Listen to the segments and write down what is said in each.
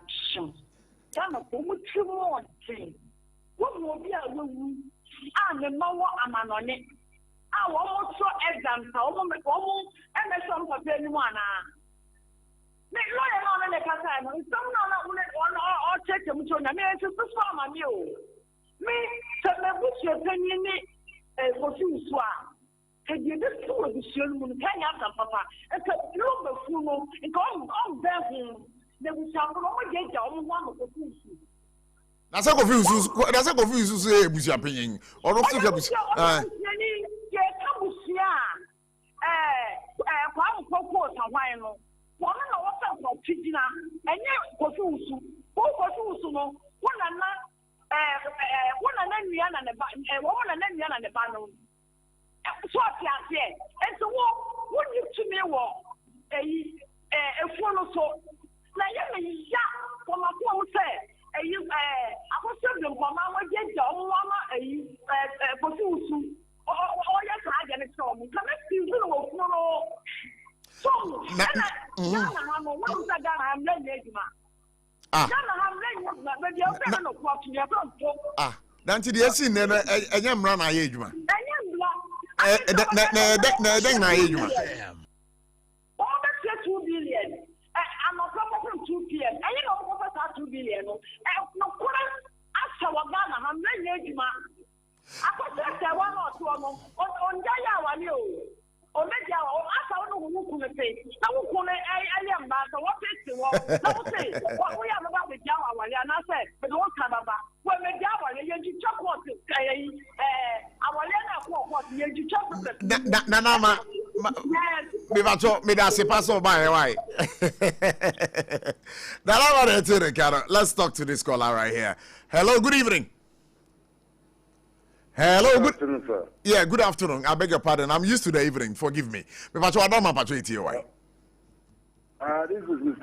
action. Ghana for much more thing. What will be a room? And the Mawa Amanone. I want to exam, I want to go and the song for anyone. Make lawyer on the Casano, some or check them to the mayor to perform on you. Me, so my books your opinion for you swap. And you just do the show when you hang out, Papa. And so you the fool and go on there. They will shall only get down one of the things. That's a confused to say, Bush opinion. Or not to get one of our China, and yet Kofusu, no, one and then Yan and the woman and then Yan and the Banon. So, and so, what you to me walk a full so. Now, you from a phone say, I was serving for Mamma get down, Mamma, Kofusu, or yes, I get it from me. Come and see you. So, Nanti dia si ne enya mra na ye adwuma. Na ye adwuma. All that 2 billion. I'm not from 2 p.m. And you know what 2 billion. No, after Ghana, I'm not adwuma. I got that 1 or 2 on Jaya one you. O media o asa no hu ku me pe na wo ku ne ayam ba so wo pese wo na wo say wo ya no ba be ja wa wale na say be wo ka baba wo me ja wale ye ji chokot kai awale na ko ye ji chokot na ma me ba to me da se pass over why let's talk to this caller right here. Hello, good evening. Hello, good afternoon, sir. Yeah, good afternoon. I beg your pardon. I'm used to the evening. Forgive me. This is Mr.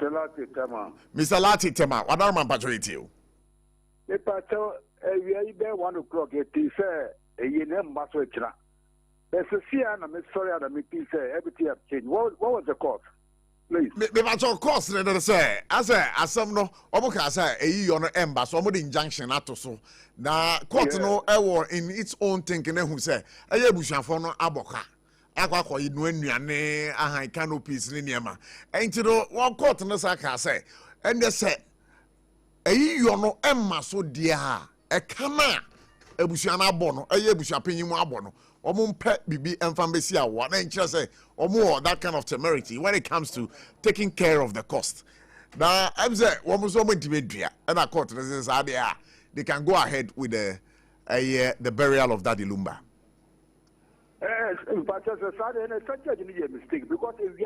Lati Tema. Mr. Lati Tema, what are my patriotic? The patrol, we are there 1 o'clock. It is a year muscle. There's a fear, and I'm sorry, and I'm everything have changed. What was the cause? Please. Me course, say, as some no, Oboka say, a year on embassy, or injunction at so. Na court no ewo in its own thinking who say eye bushafo no aboka akwa inu anuane ahan canopies ni niema enti no one court no saka say and they say eyi yo no emma so dia e kana ebusua na abo no eye busua panyimu abo no omo mpe bibi emfa mbesi awo na nkyere say omo that kind of temerity when it comes to taking care of the cost. Now I'm say omo so mo ntibedua na court no say say dia they can go ahead with the burial of Daddy Lumba. Yes, but as a such a mistake because if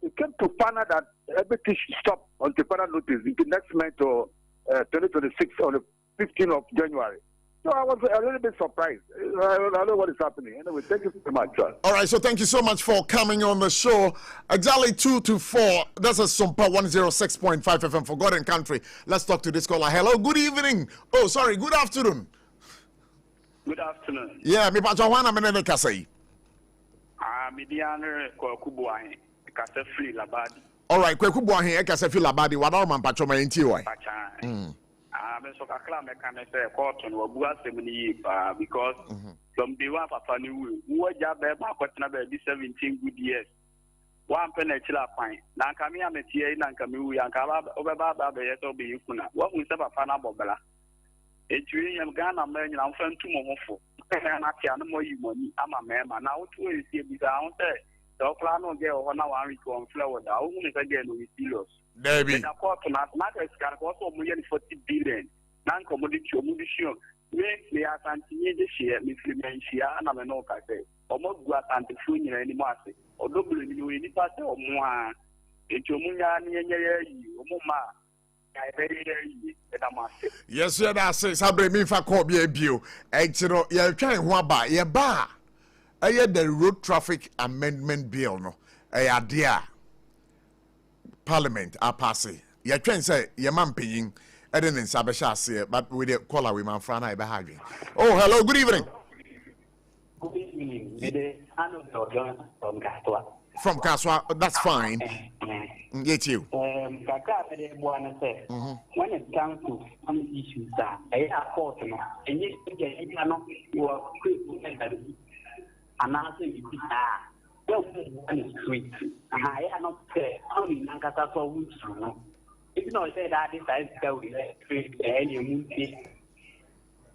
it came to Pana that everything should stop until Pana notice into next month or 2026 or the 15th of January. So I was a little bit surprised. I don't know what is happening. Anyway, thank you so much, sir. All right, so thank you so much for coming on the show. Exactly 2 to 4. That's a SOMPA 106.5 FM for God and Country. Let's talk to this caller. Hello, good evening. Oh, sorry, good afternoon. Good afternoon. Yeah, me pacho wana menene kasai. Mediana Kwakubuahi, Kasefri Labadi. All right, Kwakubuahi, Kasefri Labadi. What are my pacho my intiwai? So Kakla can say cotton or Buasemini because from the one Papa New, who are Jabba, 17 good years. 1 penny chilla pine. Nankamia Metia, Nankamu, Yankala, over Baba, Beto Bifuna. What we say Papa Bobella? A dream Ghana man, I'm friend to Momofo. And I can't more you money. I'm a man, and now to see it down there. The Oklahoma girl, 1 hour on flower, the only again with dealers. Maybe. The court matters can also million 40 billion. Non commodity munition. We are continuing this year, Miss Limencia, and I'm an old say. Almost got anti funeral anymore. Or double you in the past or more. It's your munya, Muma. Yes, sir, that's it. Sabre me for copy a view. Actually, you're trying one by your bar. I had the road traffic amendment bill, no. I idea. Parliament are passing. You're trying to say, your man paying. I didn't say, but with the caller, we man front I behind. Oh, hello, good evening. Good evening. The Anno from Gastoa. From Kaswa, that's fine. Get you. When it comes to some issues, I have fought and you are quick and answer you. One is sweet. I am not only Nankata for weeks. If you know, say that this I go with any movie.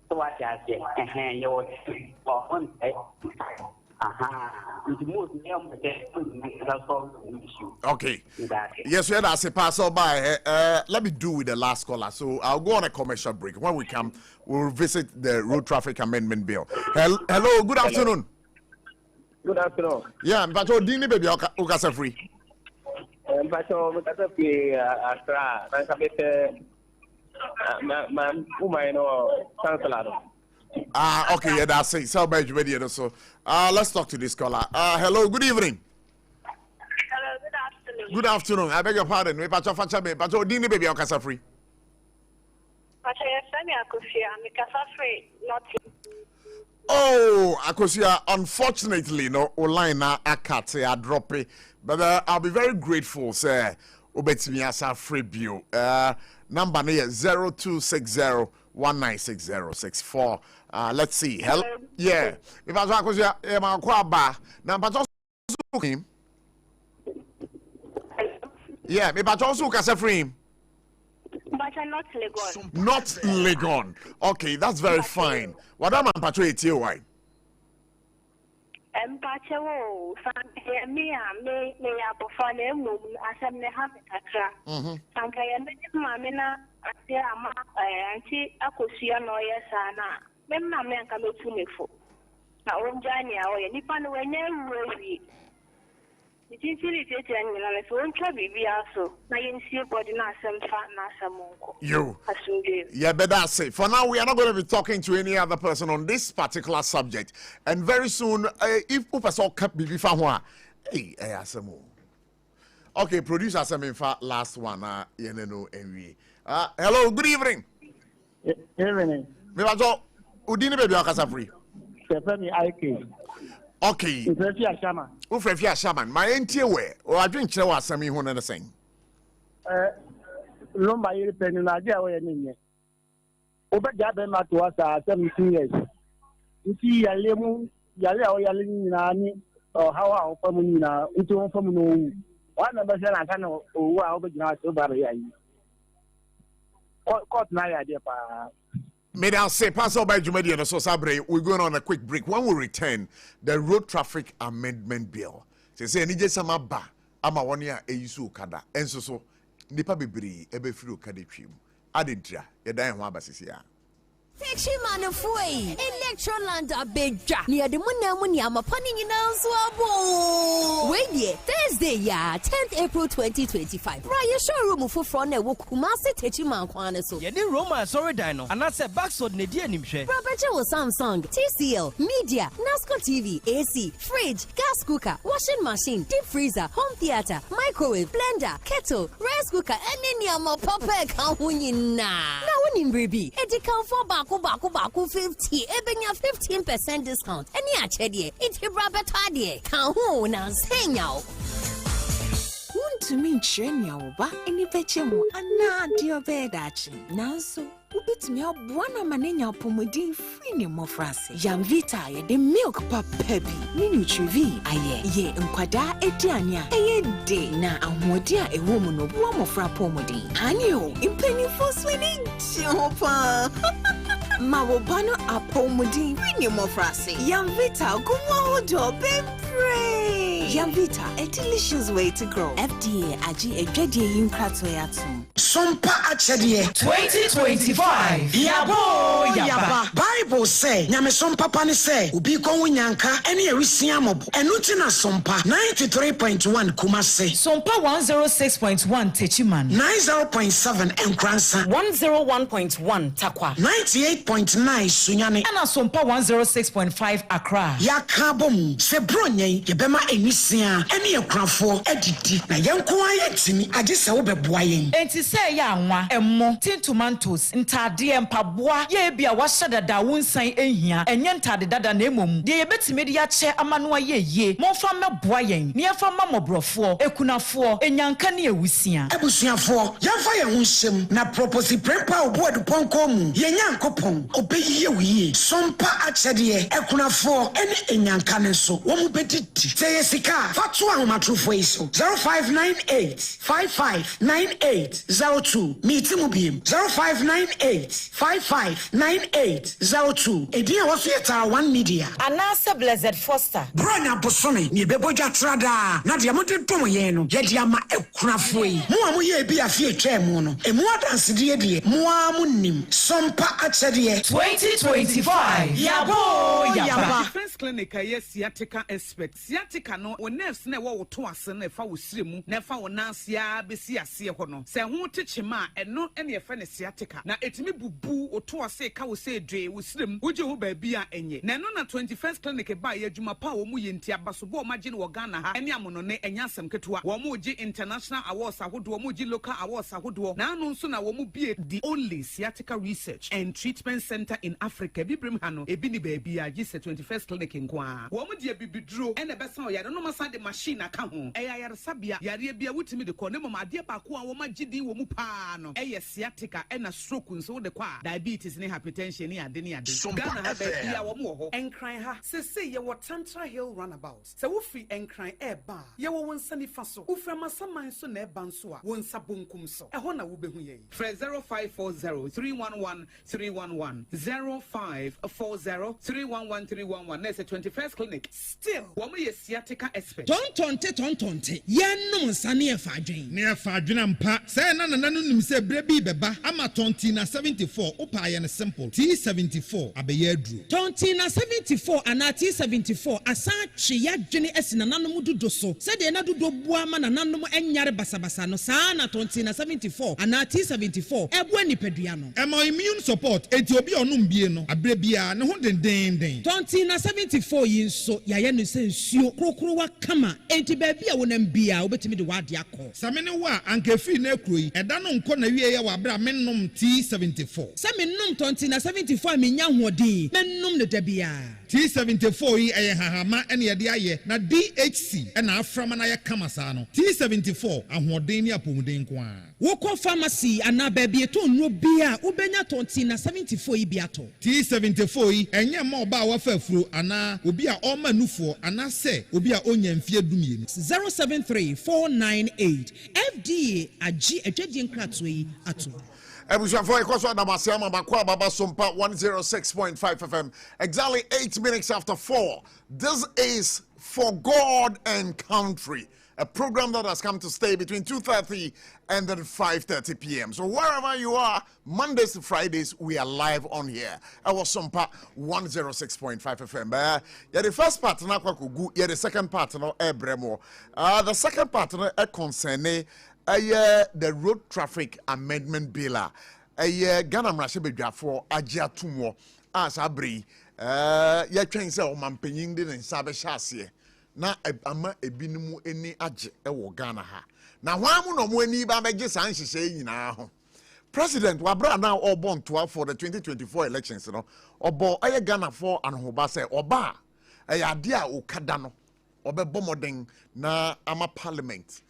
So I just say, you're on okay. Yes, we had a pass by. Let me do with the last caller. So I'll go on a commercial break. When we come, we'll visit the road traffic amendment bill. Hello, good afternoon. Good afternoon. Yeah, but you didn't baby Okasa free. But you Okasa free. Astra. Man, who might know Sansalado. Okay, yeah, that's it. So, let's talk to this caller. Hello, good evening. Hello, good afternoon. Good afternoon. I beg your pardon. Me pacho facha me, pacho dini baby Okasa free. Pacho yesami Akosia, me kasa free, not. Oh, Akosia, unfortunately, no, online na akate a drop it, but I'll be very grateful, sir. Obetimi asa free bio. Number here 0260196064. Let's see. Hello. Yeah. If I was Akosia, ma kwa ba. Na pacho him. Yeah, me pacho su kasa free. But I'm not Legon. Not Legon. Okay, that's very fine. What am I pacho eti why? Pacho, me abofane mum asem ne ha kakra. Sanka ye me mama na ase ama anti Akosia no ye sana. Mem na me anka metu mefo. Na onjani a oye nipa no wenye ruwi. You. Yeah, but that's it. For now, we are not going to be talking to any other person on this particular subject. And very soon, if Upaso kept Bibi Fahwa, hey, Asamo. Okay, producer Saminfa, last one. Hello, good evening. Evening. Miwajo, Udini baby Akasafri. Stefani IK. Okay. Ufrefia Shaman. Ufrefia Shaman. My auntie where? Or I drink Chewa Sami Hona saying. Lumba European Nigeria way in Over Jabema to us 17 years. You see, Yalemu, Yale or Yalini, or how our family into one from no one of us I can know who are over the Barrier. Caught my idea. May I say, pass over by Jumedi and so Sabre, we're going on a quick break. When we return, the road traffic amendment bill. Say, Nije Samaba, Ama 1 year, Eyisu Kada, and so, Nipa Bibri, Ebe Fru Kadetrim, Adintra, Yada and Wabasisia. Techimano foi Electroland abeja near the Munamuni am punning in Answabo. Wait ye Thursday ya 10th April 2025. Raya showroom for front e Kumasi Techiman Kwana so. Yedi Roma sorry dino and I said backsword Nedia Nimshe. Property Samsung, TCL, Media, NASCO TV, AC, fridge, gas cooker, washing machine, deep freezer, home theater, microwave, blender, kettle, rice cooker, and any more papa kahunina. Now in baby, it can for baku 50, ebenya 15% discount. Any achedie, it's a rabbit idea. Kahu na senya. To mean Chenya, any betchemo, and now dear bedachi. Now so. Ubit me up one manenya pomodin free more France. Yam Vita, the milk pap peppy, Minutrivi, aye, ye, Nkwada, Etiania, a day na a modia a woman of one of Rapomodi. Hanyo, in penny for swinging, Chopa. Mawobano a pomodin, free more France. Yam Vita, go on, do pray. Yam Vita, a delicious way to grow. FDA, Aji, a dready in Kratsoyatum. SOMPA ABOTCHIE 2025. Yabo Yaba. Bible say, Nyame SOMPA pani say, ubi kon winyanka, eni erisia mobo. Enutina SOMPA 93.1 Kumase. SOMPA 106.1 Techiman. 90.7 Nkransa. 101.1 Takwa. 98.9 Sunyane. Ana SOMPA 106.5 Accra. Yakabom, se bronye, yebema enisia, eni ekrafo, edidi, na yankwa yetimi, adisa ube buayen. Enti say ya anwa emmo tin tomatoes ntade mpaboa ye bia wa dada wonsan ehia enye ntade dada na emom de yebetime de ya che amanoa ye monfa meboa yen ne yafa mamobrofo ekunafo enyanka ne ewusia abusuafo yafa ye hunsem na propose prepa oboadu ponko mu ye nyankopon obeyiye wiye sompa achede ekunafo ene enyanka ne so wo mu bedidi say sika fatu ahomatrofo iso 0598559802 meet mu biem 0598559802 Edia waso yeta one media anasa blessed foster branya bosome ni beboja trada na dia mode dom ye no ye dia ma ekunafo yi mo amu ye bi afie twem no emu adanse die die mo amunnim sompa achede 2025 yabo Defense clinic yes sciatica expert sciatica no o nerves na wo to ase na fa wo siremu na fa wo nansia besi ase ho no se ho techema eno ene ye fa ne sciatica na etimi bubu o to ase ka wo se dwe wo sirem wo je ho ba bi a enye na no na 21st clinic ba ye adwuma pa wo mu ye nti abaso bo ma gye ne wo Ghana ha ene amono ne enya asem ketewa wo mu gye international awards ahodo wo mu gye local awards ahodo na anu nso na wo mu bie the only sciatica research and treatment center in Africa bibrim ha no ebi ni ba bi a gye 21st clinic nkwa wo mu die bibidro ene besa o yare no masa de machine aka ho eya yare sabia yare bia wutimi de ko ne mama de ba ko a wo ma gidi wo mu pa no eye sciatica ena stroke nso de kwa diabetes ne hypertension ne ade ne ade Ghana ha ba bia wo mu ho enkran ha se ye wo Tantra Hill runabout se wo free enkran eba ye wo wonsa ni fa so wo fra masaman so na eba nso a wonsa bonkum so eho na wo behu ye 0540311311 0540311311 na 21st clinic still wo ye sciatica expert tontonte yenum sane e fa adwen ne e fa adwen ampa say na nanu nim se bre bi beba ama tonti na 74 opa ye ne simple T74 abeye adru tonti na 74 ana T74 asa twe ya dwene asina nanom dodo so se de na dodo bua ma na nanom enyare basabasa no saa na tonti na 74 ana T74 ebu anipadua no ema immune support enti obi onum bie no abre bia ne ho den tonti na 74 yi nso ya ye no se nsuo krokro wa kama enti ba bia wonam bia obetimi de wade akọ samene wa ankefi na ekroyi eda no nko na wie ye wa bra mennom T74 se mennom tonti na 74 menya hoɔden mennom ne da bia T74 yi eye hahama ene ye de aye na DHC ena aframa na ye kama saa no T74 ahoɔden ne apomuden ko a wokɔ pharmacy ana ba bia to nno bia ubenya tonti na 74 yi bia to T74 yi enye ma oba wa fa afuro ana obi a ɔma nufoɔ ana se obi a onya mfie dumie 073498 FDA agi adwadi nkrato yi ato Ebushafo ikoso adamasiama bakwa baba SOMPA 106.5 FM. Exactly 8 minutes after 4. This is For God and Country, a program that has come to stay between 2:30 and then 5:30 p.m. So wherever you are, Mondays to Fridays, we are live on here. Our SOMPA 106.5 FM. Yeah, the first part na kwakugu, yeah, the second part no ebremo. The second part no concerning the road traffic amendment bill. Ghana mrashe bedwafo agya tumo asabri ya twen se o mampanyin de nsabe hyase na ama ebinumu eni age ewo Ghana ha na hwamu no mo ani ba megye san hyehye nyina ho president wabra na obon toa for the 2024 elections no obo Ghana for anhoba se oba ade a okada no obebɔ moden na ama parliament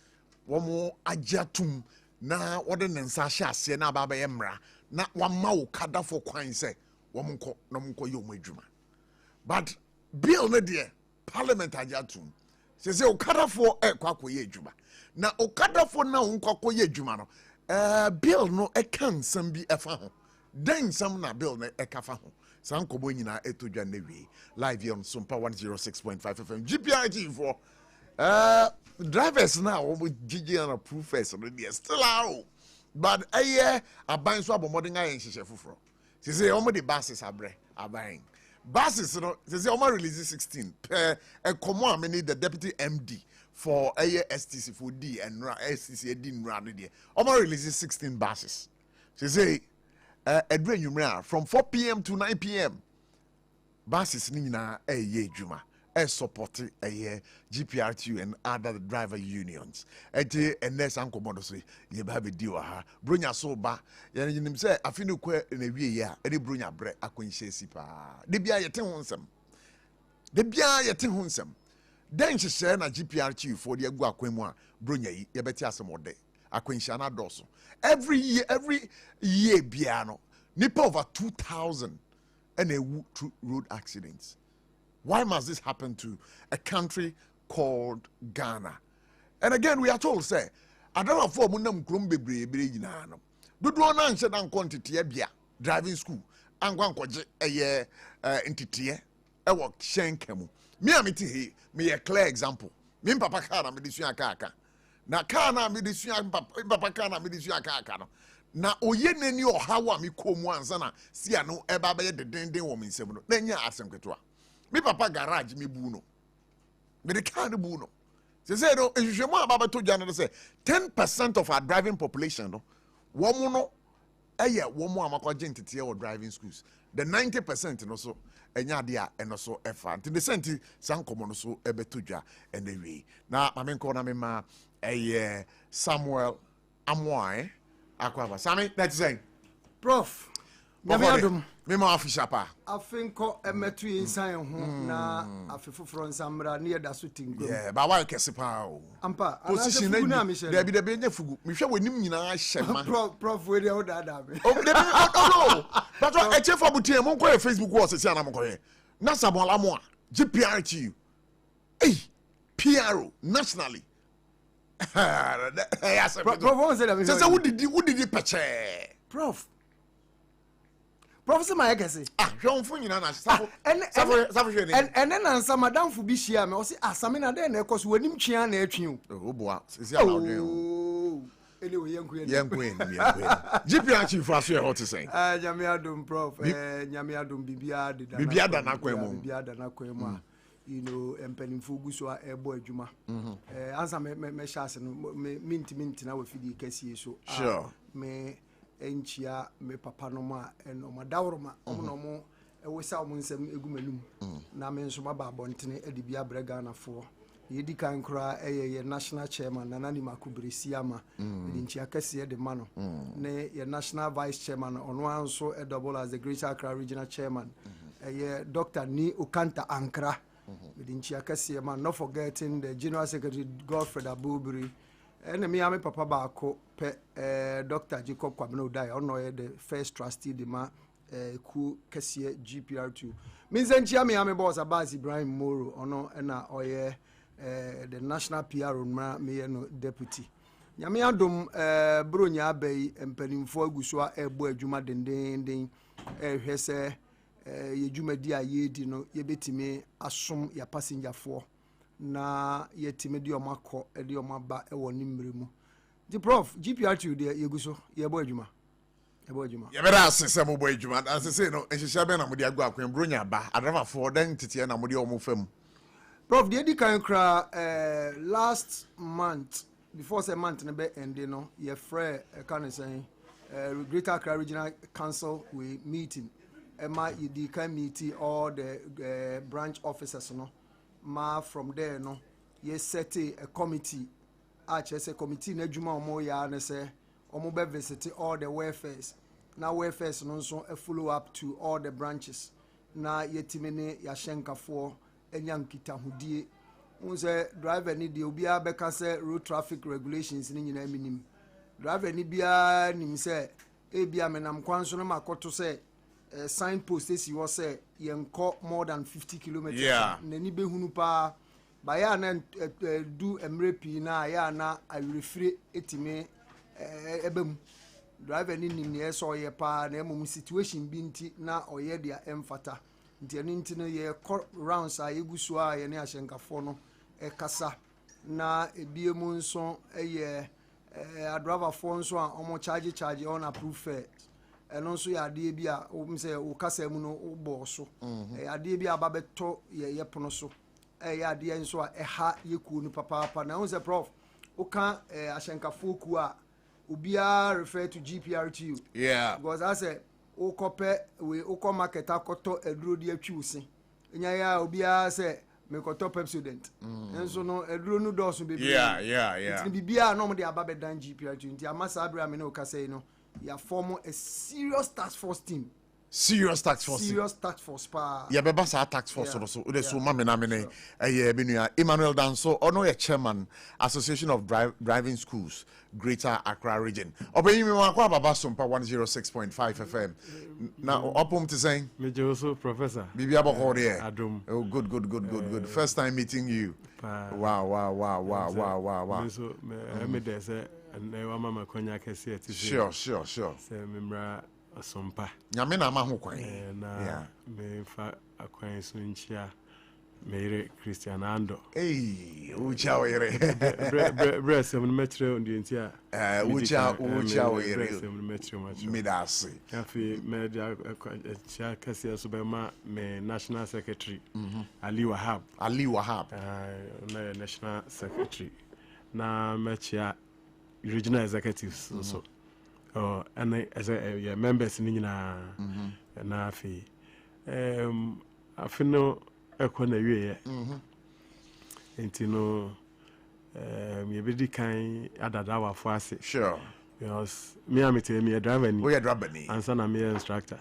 womo agyatum na wode nensa hyase na baba yemra na wama wo kada for kwan se womonko na monko ye omadwuma but bill ne de parliament agyatum se o kada for kwakoye adwuma na o kada for na wonko ye adwuma no bill no kan sam bi efa ho den sam na bill ne ekafa ho sankobo nyina etodwa na wi live on SOMPA 106.5 FM GPIG for drivers now GG and approvers still out, but a buying swap of modern iron shefufro. She say almost the buses are buying buses. She say almost release 16 a common many the deputy MD for a STC for D and STC didn't run there. Almost release 16 buses. She say from 4 p.m. to 9 p.m. buses nina a ye juma. support GPRTU and other driver unions. And next uncle Modosi, you have a deal. Brunya soba, you say, I feel quite in a year, any Brunya bread, a queen sipa. The Bia Yatin the Bia Yatin Hunsam. Then she said, a GPRTU for the Guaquemua, Brunya, Yabetia some more day. A queen Shana Dosso. Every year, Biano, Nipa over 2,000 and a road accidents. Why must this happen to a country called Ghana? And again, we are told, say, I don't know for Munam Grumbe Brinano. Do one answer than quantity driving school. And one quadrant a year entity. I work Shankemu. Me, I'm me a clear example. Me, Papa Kana, Medicina Kaka. Na Kana, Medicina, Papa Kana, Medicina Kaka. Na oye neni o hawa mi komu ansana si ano eba be de denden wo mi nsem no na nya asem ketwa mi papa garage mi bu no me de car bu no say no ehwehwemu aba to dwa no say 10% of our driving population no wo mu no eye wo mu amakwaje ntete wo driving schools the 90% no so enya de a eno so efa nti the senti sankomo no so ebe to dwa enewi na mamenko na me ma Samuel Amoy Aquaba. Sammy, that's saying. Prof. Nyamiadum. Memo official pa. Afinko emetu inside na afifu from Samra near da shooting. Yeah, but why kese pa o. Ampa. Position na mi there be nya fugu. Mi hwe wanim nyina hyema. Prof we dey order that me. Oh, no. But what e for butie mo ko Facebook wall se na mo ko ye. Na sabola mo a GPRTU. Hey, PRO nationally. Prof, who did you patch? Prof, say my guess. John Funina, and then answer Madame Fubishia, me say, Samina, then, of course, when him chian at you. Oh, boy, anyway, young queen. GPRTU for us, what to say? Nyamiadum, Prof, Nyamiadum, Bibiada Naquema. You know, empenimfo gu so ebo adwuma answer me chance no minti na we fidi kesi so sure me enchia me papa no ma eno madawroma no mo ewesa mo nsem egumanum na me nso maba abontene edi bia brega na fo yedi kan kura ye national chairman Nanani Makubresi ama edi nchia kesi de ma no ne ye national vice chairman ono anso e double as the Greater Accra regional chairman ye Dr. Ni Okanta Ankara within Chiakasi, man, not forgetting the General Secretary Godfred Abubri, and me, I'm Papa Bako, Dr. Jacob Kwabno Dai, or the first trustee, the ma, Ku Kessie GPR2. Means then Chiami, I'm a boss, Abbas Ibrahim Moro, or no, and the national PR on me, no deputy. Yamiadum, Brunya Bay, and Peninfo Gusua, Ebo Juma Dending, Hesse. Ye jumadi a yedi no ye betime asom ya passenger for na ye time di omakọ e di omaba e woni mremu di prof GPRTU de ye guso ye bo adwuma ye better asese mo bo adwuma asese no ehihia be na mo di agwa akwen bronya ba adrama for den tete na mo di omo fam prof de di kan kra last month before say month na be end no ye frɛ kan say Greater Accra Regional Council we meeting Emma, you can meet all the branch officers, no. Ma from there, no. Yes, set a committee. Actually, a committee. Nejuma omo ya ne say omo be visit all the welfares. Now welfares no so a follow up to all the branches. Na yetimene ya shenka for enyankita hudie. Unse driver ni di obi abeka say road traffic regulations ni nyina minim. Driver ni bia nim say e bia menam kwanso no makoto say signpost is you say yenko more than 50 kilometers. Neni be hunu pa ba ya na do emrepi na ya na I refre etime ebem driver ni nim so ye pa na emum situation bi nti na oye dia emfata nti eni nti no ye rounds a yegusu a ye ne ahyenkafo no kasa na ebiemu nso ye a driver for nso a omo charge on approved fare eno nso ya ade bi a say o kasa mu no o bo so ade bi aba beto ye pono so ya ade nso a ha yeku no papa na say prof o kan ahyenkafo ku a obia refer to GPRTU because I say o kope we o ko market akoto eduro di atwi usi nya ya obia say me ko top student enso no eduro no dɔɔso bebree yeah nti bibia no mo de aba bedan GPR nti amasa abra me no ka say no ya form a serious task force team. Serious tax force pa. Yeah, be basa tax force so the so mama na me benua Emmanuel Danso ono ye chairman Association of Driving Schools Greater Accra Region. Obeyi me akwa baba SOMPA 106.5 FM. Na opom to saying me also professor. Bibi abako there. Adum. Oh good. First time meeting you. Wow. So me there say and mama konya kese ti. Sure. Say memra SOMPA. Nyame na ma ho kwan. Yeah. Me fa akwan so nchia mere Christian Ando. Hey, ucha were. Bre sem no metre on di ntia. Ucha were. Sem no metre macho. Me da se. Afi media chia kase so be ma me national secretary. Ali Wahab. Na national secretary. Na mechia regional executives so. And as a members in na afi no ekona wie enti no me be di kan adada wa fo ase sure because me am tell me a driver ni we a driver ni answer na me instructor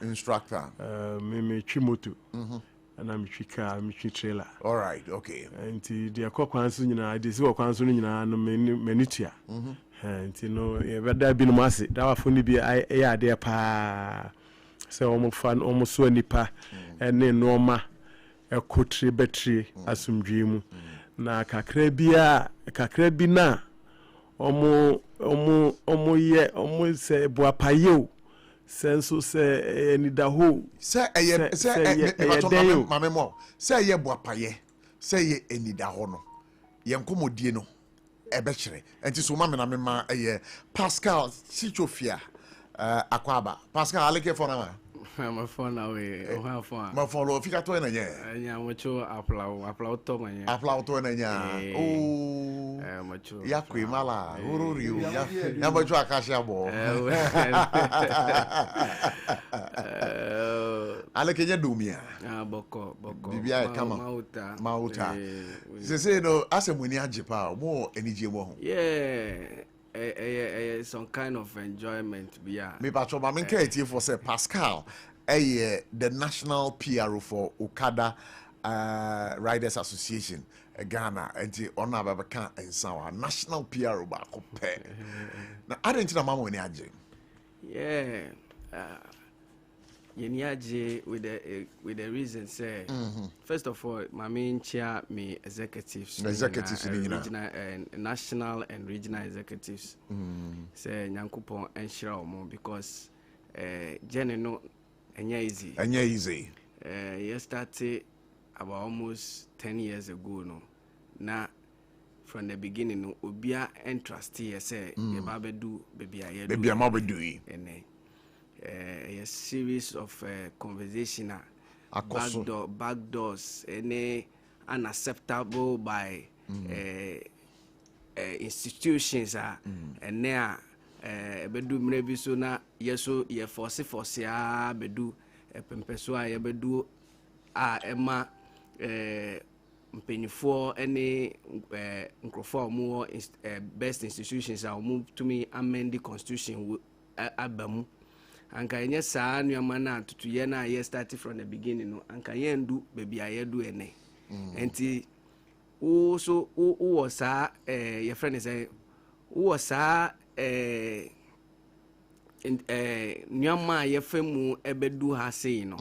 me twi moto and I'm car me twi trailer all right okay enti de akokwan so nyina de si okwan so nyina no me tua enti no e beda bi no ase da wafo ni bi e ade pa se omo fan omo so nipa ene noma ekotre betri asumdwe mu na kakra bi na omo ye omo se boapaye senso se enidaho se mamemo se ye boapaye se ye enidaho no ye nkomodie no ebekire enti so ma me na me ma Pascal Sichofia akwaba Pascal aleke for na my phone away o phone ma follow fika to na nye nya mocho applaud to manya applaud to na nya mocho ya kwimala ururi ya mocho akashia bo aleke nya dumia boko bibia kama mauta se no asemuni ajepa mo enije mo ho some kind of enjoyment bia me patro ma menka etie for say Pascal the national PRO for Okada Riders Association Ghana and ona babaka ensawa national PRO ba ko pe na adentina mama ni age yeni age with the reason say first of all my main chair me executives regional and national and regional executives say nyankopon enhira omo because journey no enya easy you started about almost 10 years ago no na from the beginning no obia entrust here say ye ba bedu baby ma bedu yi a series of conversation backdoors any unacceptable by institutions and there bedu mrebi so na yeso ye force bedu pempeso ye bedu ema mpenifo any nkrofo mo best institutions mu to me amend the constitution abamu anka yenye saa nuama na tutuye na ye start from the beginning no anka yendu baby ayedu ene enti wo so wo saa your friend say wo saa nuama ye femu ebedu ha sei no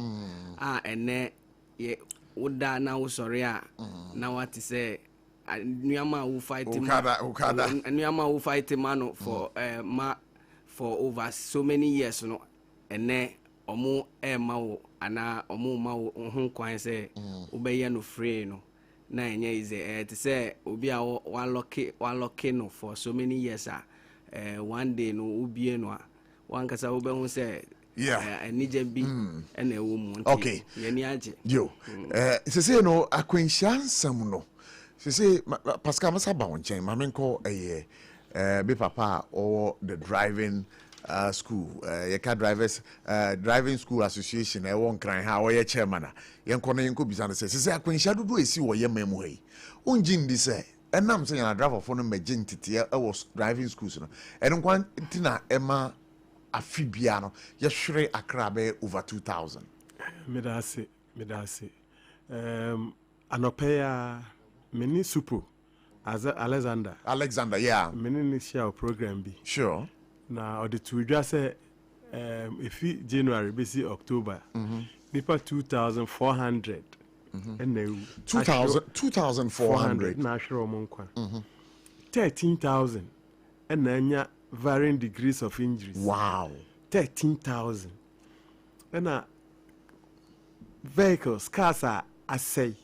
ene ye woda na wo sori a na what say nuama wo fight nuama wo fight man for over so many years no ene omo ma wo ana omo ma wo ho kwan se obeye no free no na enye ize te say obi a one lucky no for so many years one day no ubie no one kasa obe hu say enije bi ene ewo mu okay ye ni age yo se no akwanshansam no se Pascal masa ba won chen ma menko be papa or the driving school yɛka driving school association ɛwɔ nkran ha ɔyɛ chairman yɛnkɔ no yɛnkɔ bisa no sɛ akwanhyia dodo esi wɔ yɛ man mu ha yi ongye ndi sɛ ɛnam sɛ yɛna driver fo no mmɛgye ntete ɛwɔ driving schools no ɛno nkwa ntina ɛma afi bia no yɛhwere akra bɛ over 2000 medase anɔpɛya meni supo as Alexander yeah meni initial program bi sure na or the to just say if January basi October nipa 2400 and 2400 na hwere mo nkwa 13000 and anya varying degrees of injuries. Wow. 13,000 and vehicles cars are say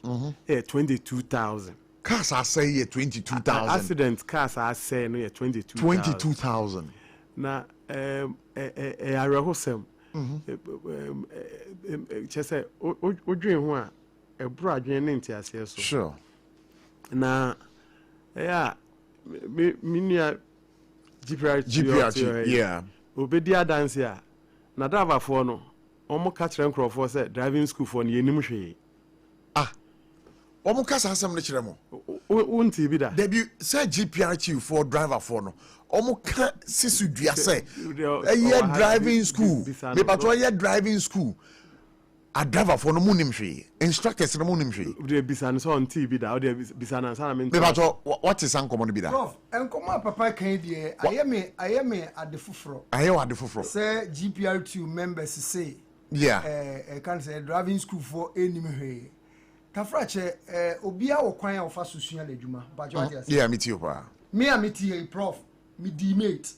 22,000. Cars are say 22,000. Accidents cars are say 22,000. Now arehosem just say odwen ho a ebro adwen ne ntiase so. Sure. Na minia GPRT yeah. Obedi adanse a na driver for no omo ka kire nkrofo say driving school for no yenim hwe. Omo ka asem no kire mo. Unti bi da. Debi say GPRT for driver for no. Omo ka sisu dua say driving school. Me pato driving school. A driver for no munim hwe. Instructors no munim hwe. They bisan so on TV da. They bisan answer na me. Me pato what is ankomo no bi da? Prof, enkomo papa kan die ayeme ade foforo. Aye ade foforo. Say GPR2 members say yeah. Can say driving school for enim hwe. Kafrache obia wo kwan a wo fa susua ladwuma. Ba jo ade say. Yeah, me too pa. Me a prof, me D mate.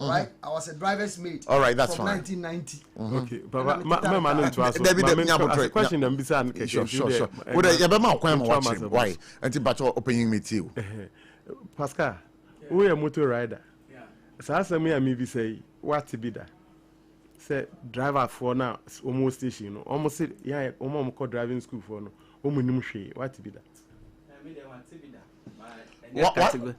Right, I was a driver's mate. All right, that's from fine. 1990. Okay, but my man to ask. Question them bisan. Sure. Would you be my kwan watching? Why? Until but opening me too. Pascal, we a motor rider. Yeah. So as me and me be say what be that? Say driver for now almost station. Almost say yeah, almost call driving school for no. Omo nim hwe. What be that? Me dey want to be that. What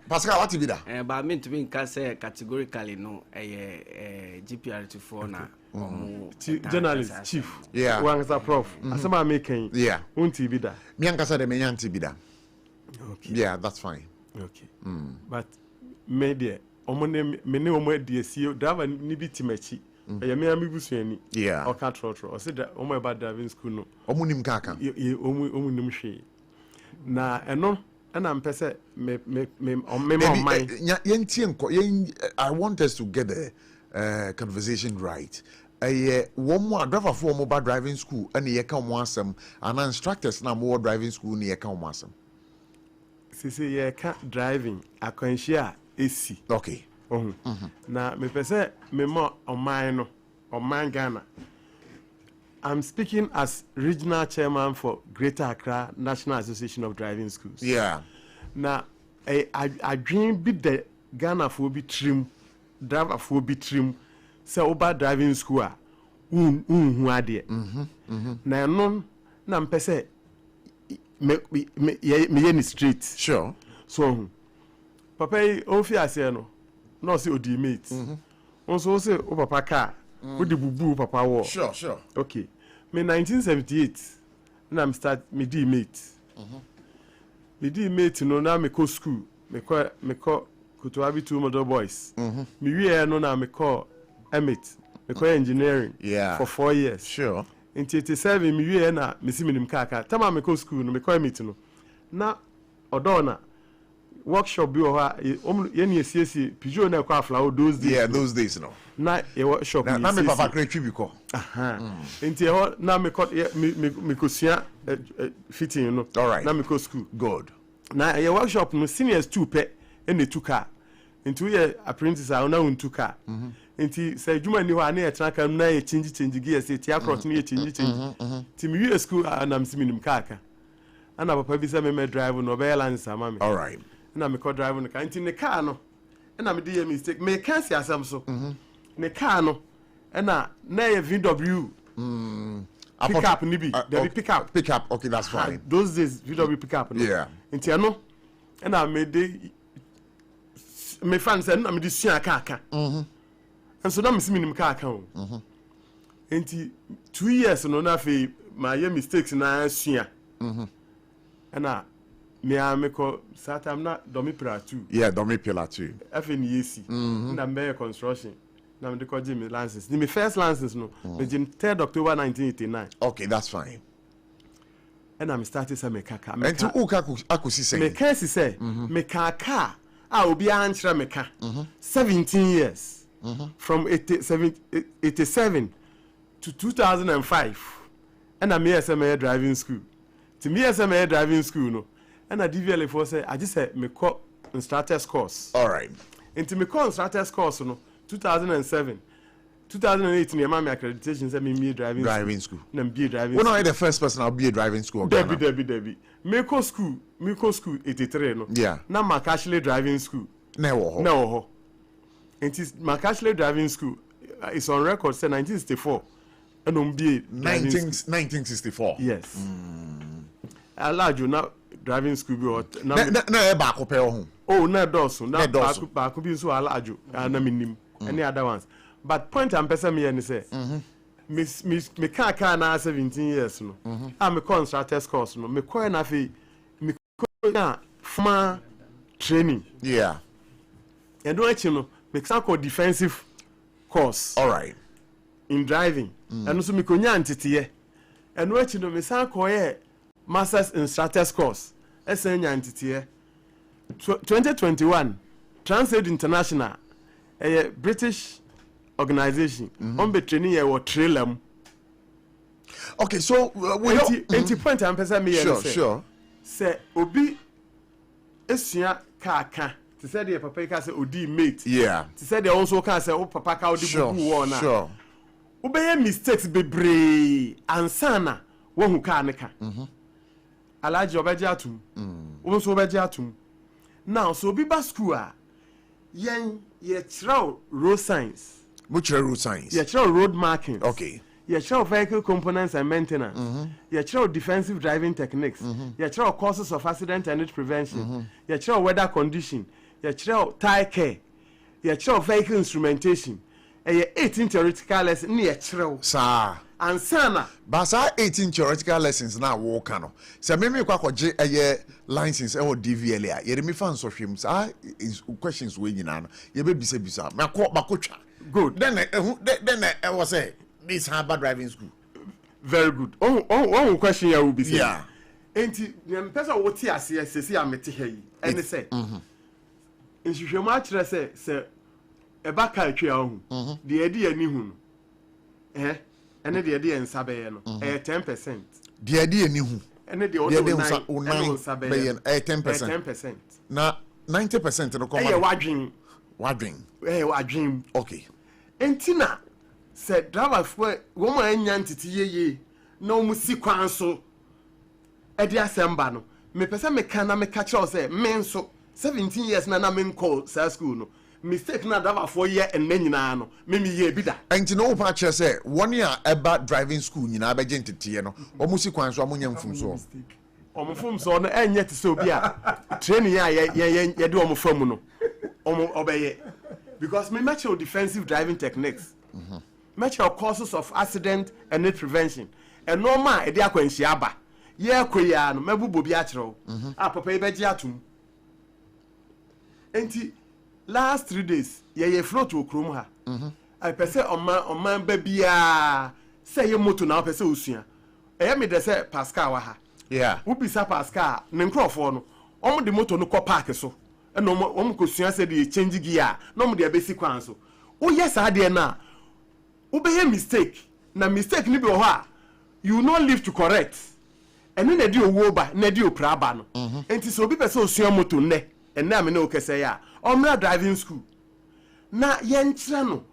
Pascal, what be that? But I mean to be say categorically no GPR24 na journalist chief yeah one is a prof asema making yeah unti be that me ankasa de me nyanti be that okay yeah that's fine okay but media omone me ne omo adiesie driver ni bi timachi ya me am busuani yeah o ka trotro o say omo e ba driving school no omo nim kaka omo nim hwe na eno and I'm pese me I want us to get the conversation right. One more driver for mobile driving school and ye can want some and instructors now more driving school near can want some. See ye can't driving I can share AC. Okay. Now me pese me more on mine Ghana. I'm speaking as regional chairman for Greater Accra National Association of Driving Schools. Yeah. Now, I dream bit the Ghana for be trim, driver for be trim, so about driving school. Who are there? Now, none, I'm pese me in street. Sure. So, Papa, Ofia say no, see Odi mate. Also, say, oh, Papa car. With the bubu papa war. Sure. Okay. Me 1978, and I'm start me D mate. Me D mate no na me go school. Me call Kutuabi two model boys. Me we no na me call Emmet. Me call engineering. Yeah. For 4 years. Sure. In 87 me we na me si me nim kaka. Tama me go school no me call Emmet no. Na odona workshop bi o ye ne CC pijo na kwa flower those days. Yeah, those days no. Na e workshop na me papa create bi ko. Enti e na me kosua fitting no. All right. Na me go school. Good. Na e workshop no seniors 2 pe e na 2 car. Enti we apprentice a na 2 car. Enti say juma ni ho ana e tra kan na e change gear say tia crot na e change. Ti me we school na me siminim car ka. Ana papa bi say me drive no be lance ama me. All right. Na me call drive no ka enti ne car no na me dey mistake me can see asam so ne car no na ye VW pick up ni bi there be pick up okay that's fine those days VW pick up no yeah enti no na me dey me fan say na me dey sua aka and so na me minim car kan enti 2 years no na fe my mistakes na asua and me ko satam na domi pillar 2 yeah domi pillar 2 afi ni yesi na me construction na me de ko me license ni me first license no me 3rd October 1989 okay that's fine and I started say me kaka and to uka akusi say me can say me kaka obi anchra me ka 17 years from 87 to 2005 and I'm here driving school to me SMA driving school no and I DVLA for say I just say me call instructors course all right into me call instructors course no 2007 2008 me my accreditation say me driving school na be driving when I the first person I'll be a driving school Debbie me call school 83 no yeah na Makashile driving school na wo it is Makashile driving school it's on record say 1964 and on be 1964 yes Alajo na driving school be what na e ba ko pe ho oh na doso na ba ko bi so Alajo na minim any other ones but point am person me and say me car na 17 years no me constructors course no me ko na fe me ko na formal training yeah and do achi no me call defensive course all right in driving and so me ko nya ntete and do achi no me call masters instructors course nya ntete 2021 Transaid International a British organization on be training your trailer okay so we don't point am person me sure say obi esua ka to say the papa ka say odi mate yeah to say the also can say o papa ka odi buku wo na sure obey mistakes bebre ansana wo hu ka ne ka alaji obeji atum wo so obeji atum now so obi ba school a yen ye throw road signs which road signs ye throw road markings okay ye throw vehicle components and maintenance ye throw defensive driving techniques ye throw causes of accident and its prevention ye throw weather condition ye throw tire care ye throw vehicle instrumentation ye 18 theoretical lessons ni ye throw sir ansana basa 18 theoretical lessons na wo ka no se me kwa koje license e o DVLA a ye me fan so hwem sa questions we nyina no ye be bisa me makotwa good then I was say this Harbour driving school very good oh question ya will be say yeah enti nyam pesa wo ti ase sesi amete ha yi ene say nhwehwem a kire say e ba ka atwa ho de edi ani hu ene de edi ensa be ye no 10% de edi ani hu ene de o 9 be ye 10% na 90% no come wadwen wadwen okay entina say driver for wo ma anya ntete yeye na o musi kwan so e de asemba no me pese me kan na me ka kire say me nso 17 years na me call school no mistake na driver for ye en nyina no me ye bi da enti no pa kire say one year eba driving school nyina be gentete no o musi kwan so amonya mfum so omfum so no enye te so bi a training ya ye de omfam no obeye because me match your defensive driving techniques match your causes of accident and its prevention and normal e dey akwanshi aba ye akoya no mabubo bi a kire papa e beji atum enti last 3 days ye float okrom ha I pese oman ba bia say ye moto na pese osua e me de say Pascal wa ha yeah wo bisa Pascal ne nkrofo no omo de moto no ko park so e no omo ko sua say de change gear no omo de abesi kwan so o yes ade na wo be mistake na mistake ni bi ho a you no live to correct ene na di owo ba na di opra ba no enti so obi pese osua moto ne ene ame na o kese ya omra driving school na ye nkyere no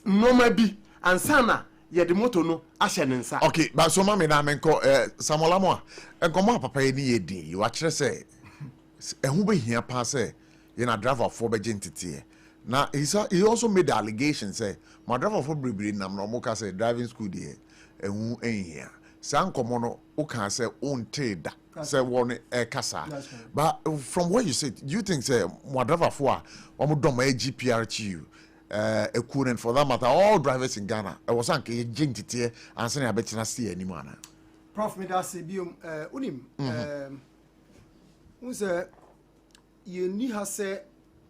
normal bi ansana ye de moto no ahye ne nsa okay ba so ma me na me nko Samuel Amo enkomo papa ye ni ye din you akere say ehu be hia pa say ye na driver for be gentete na he also made the allegation say my driver for bribri nam no mo ka say driving school dey ehu ehia san komo no o kan say on teda say one kasa but from what you said you think say my driver for o mo dom GPRTU and for that matter, all drivers in Ghana. I was saying, you jinty and saying, I bet you not see any man. Prof, me that say unim. Unse ye ni ha say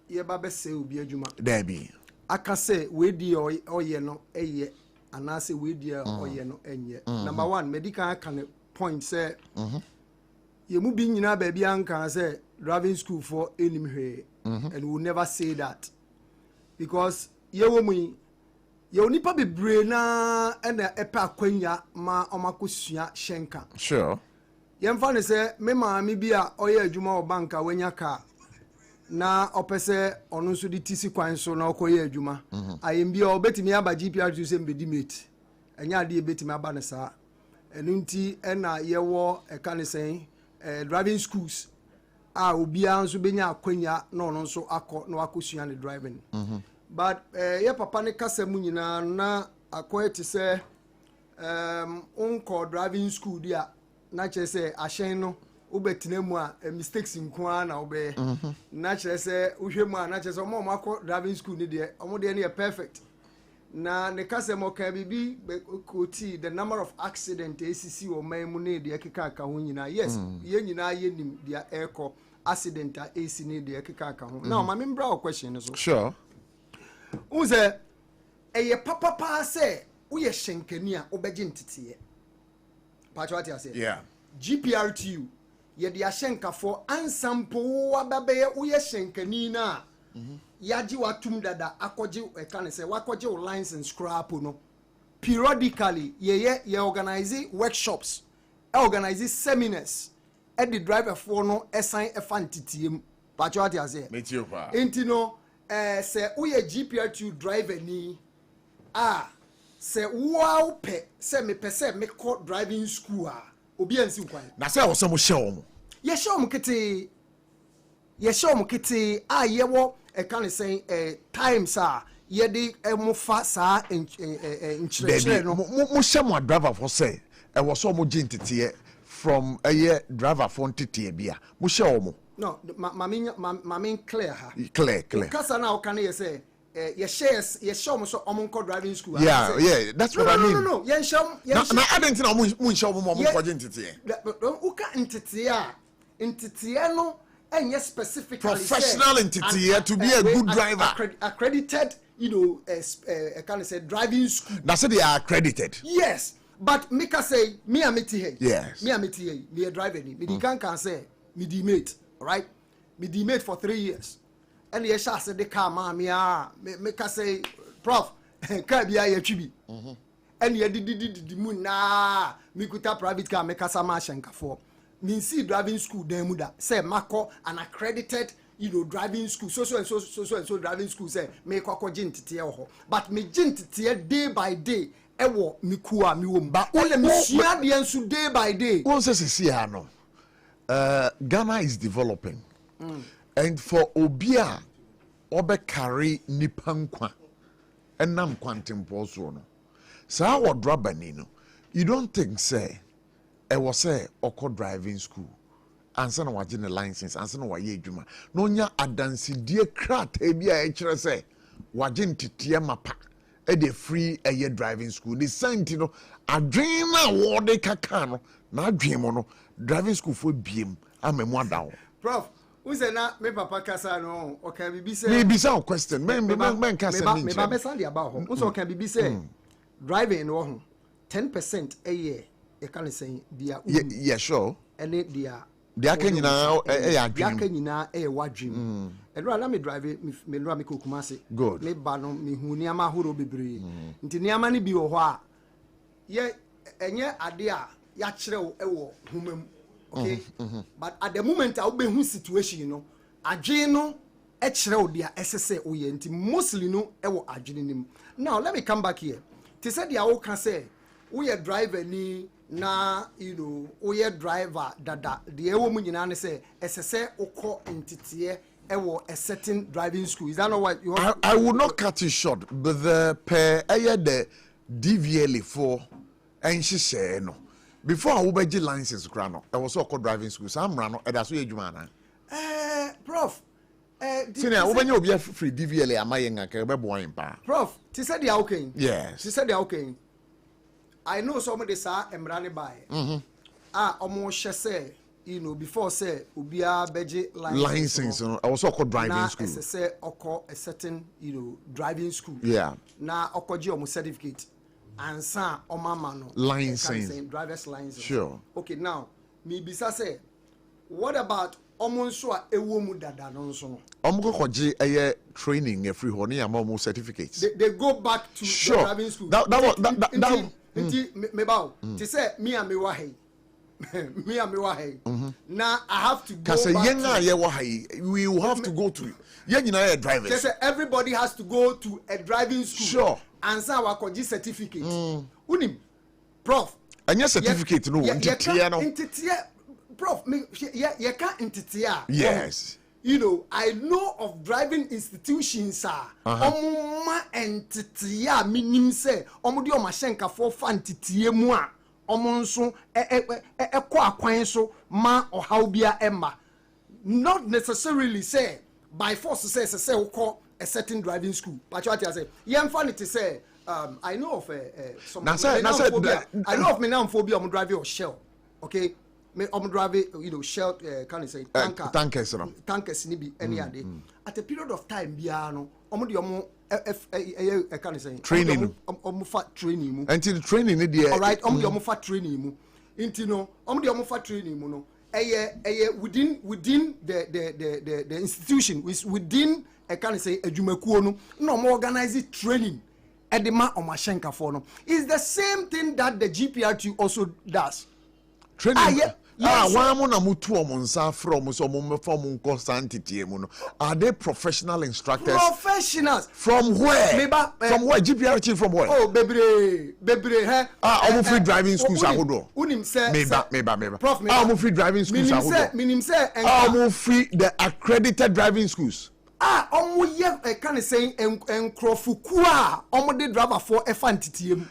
ye ba be say obi adwuma. There be. Aka say we di oye no eye anase we di oye no enye. Number 1, medical can point say ye mu bi nyina ba bi anka say driving school for enim hwe. And we will never say that. Because ye wo mu ye onipa bebre na na epe akwanya ma omakosua shenka. Sure. Yemfa ne say me maami bi a oye adwuma o banka wanya ka na opese onu nso di tisi kwan so na okoye adwuma. Ayem bi o betimi aba GPR to say mbedi mate. Enya ade betimi aba ne saa. Enu nti na ye wo eka ne sen driving schools obia nso benya akwanya na ono nso akọ na wakosua ne driving. But ye papa ne kasa mu nyina na akoye say unko driving school dia na che say ahyen no obetena mu a mistakes nko na obe na che say uhwe mu a na che say omo akọ driving school ni de omo de na perfect na ne kasa mo ka bibi koti the number of accident ACC o man mu ne de keka ka ho nyina. Yes ye nyina ye nim dia eko accident AC ne de keka ka ho. Now ma me bra o question so. Sure. Uze eye papa say uye shenkani a obeje ntitiye. Pacho what you say? Yeah. GPRTU ye de ahyenkafo ansampo wababe uye shenkani na yaji watum dada akoje eka ne say wakoje license scrap no. Periodically ye organize workshops, organize seminars at the driver for no assign a fantitium. Pacho what you say? Metio pa. Intino say uye GPR2 driver ni say wow pe say me pese me call driving school obi ansi kwan na say wo some show mo ye show mo kete ye wo e kan say times ye de mo fa sa inchire no mo share mo driver for say e wo so mo gintete from a driver for ntete bia mo share mo. No, mami clear ha. Clear. Kasa na okane ye say ye show mo so omonko driving school. Yeah, that's what I mean. No. Ye show. Na adentin na mo show mo ko gintete. Uka ntete no enye specifically professional entity to be a good driver. Accredited, can I say driving school. That's they are accredited. Yes, but me can say me amiti here. Yes. Me amiti here. Me a driver ni. Me can say me demate. Right, me demate for 3 years, and yes, I said the car, me can say, Prof, can be a chibi, and ye did the moon na me could have private car, make us a mashanka for me see driving school, demuda say Marco an accredited, driving school, so driving school say make a jintity, but me jintity day by day. Ewo mi kuwa mi womba. Ole mi share the answer day by day. What says see no? Ghana is developing, and for Obia, Obe carry Nipankwa, and Nam Quantum Posono. So, our Drabanino, you don't think, say, I was say, Oko driving school, and son of a license, and son of a yejuma. No, ya adansi, dear crat, a say, Wajin Titiamapa, a free a year driving school. The Santino, a dream award de cacano, not dream on. Driving school for BM, I'm a one down. Prof, who's a me papa Casa no, or can be say, maybe some question, man, Casa, me Sally about home. Also, can be say, driving or 10% a year, you can say, dear, yeah, sure, and it dear. The can now a what dream. And rather me drive it, me Ramico Kumasi. Good. Me Banon, me who near my huro be brave. Into near money be or what? Yea, and yet, idea. Yachre ewo humem, okay, but at the moment I'll be who situation, Ajeno echre dia SSA oyenti mostly no ewo ajenim. Now let me come back here. They said the awo can say we a driver ni na we a driver dada the ewo mu nyina ne say SSA oko entity ewo a certain driving school. Is that not what you want? I will not cut it short, but the per the DVLA for and she say no. Before I will get license, I was so called driving school. So I'm running. That's what you do, Prof. Senior, when you be free DVLA, am I in a boy in pa? Prof, she said the okay. Yes. She said the okay. I know somebody sa emrani by. Almost say, before say, ubia beji license. I was also driving school. Say, oko a certain, driving school. Yeah. Na okoji omo certificate. And sa omamano. License. Driver's license. Sure. Okay, now, me bisa say, what about omonso a ewomu dada nonso? Omukoji a training a free honey and certificates. They go back to the driving school. That to say me and me wahi. Me and me wahi. Now I have to go back we will have to go to drivers. They say everybody has to go to a driving school. Sure. And so I koji certificate. Unim, Prof. And your certificate no. Prof, you can't entitia. Yes. I know of driving institutions, Omuma entitia minim say, Omudi Omashenka for fantitie moi, Omonso, Quaquanso, ma or Haubia Emma. Not necessarily say, by force says say, call a certain driving school. But what I say, yeah, funny to say, I know of some. I know of menamphobia on driving or shell. Okay. Me drive shell can say tankers ni bi any ade at a period of time biano can say training fa training mu until training ni there. All right fa training mu into no fa training mu no within the institution within can say adwumakuo no organize training edema omashenka for no is the same thing that the GPRT also does. Training one na mutu omonsa from so from constantity mu no are they professional instructors? Professionals from where? From where? GPRT from where? Oh bebre he free driving schools ahodo unim say meba Prof free driving schools ahodo minim say free the accredited driving schools ye can say enkrofuku de driver for efantitiem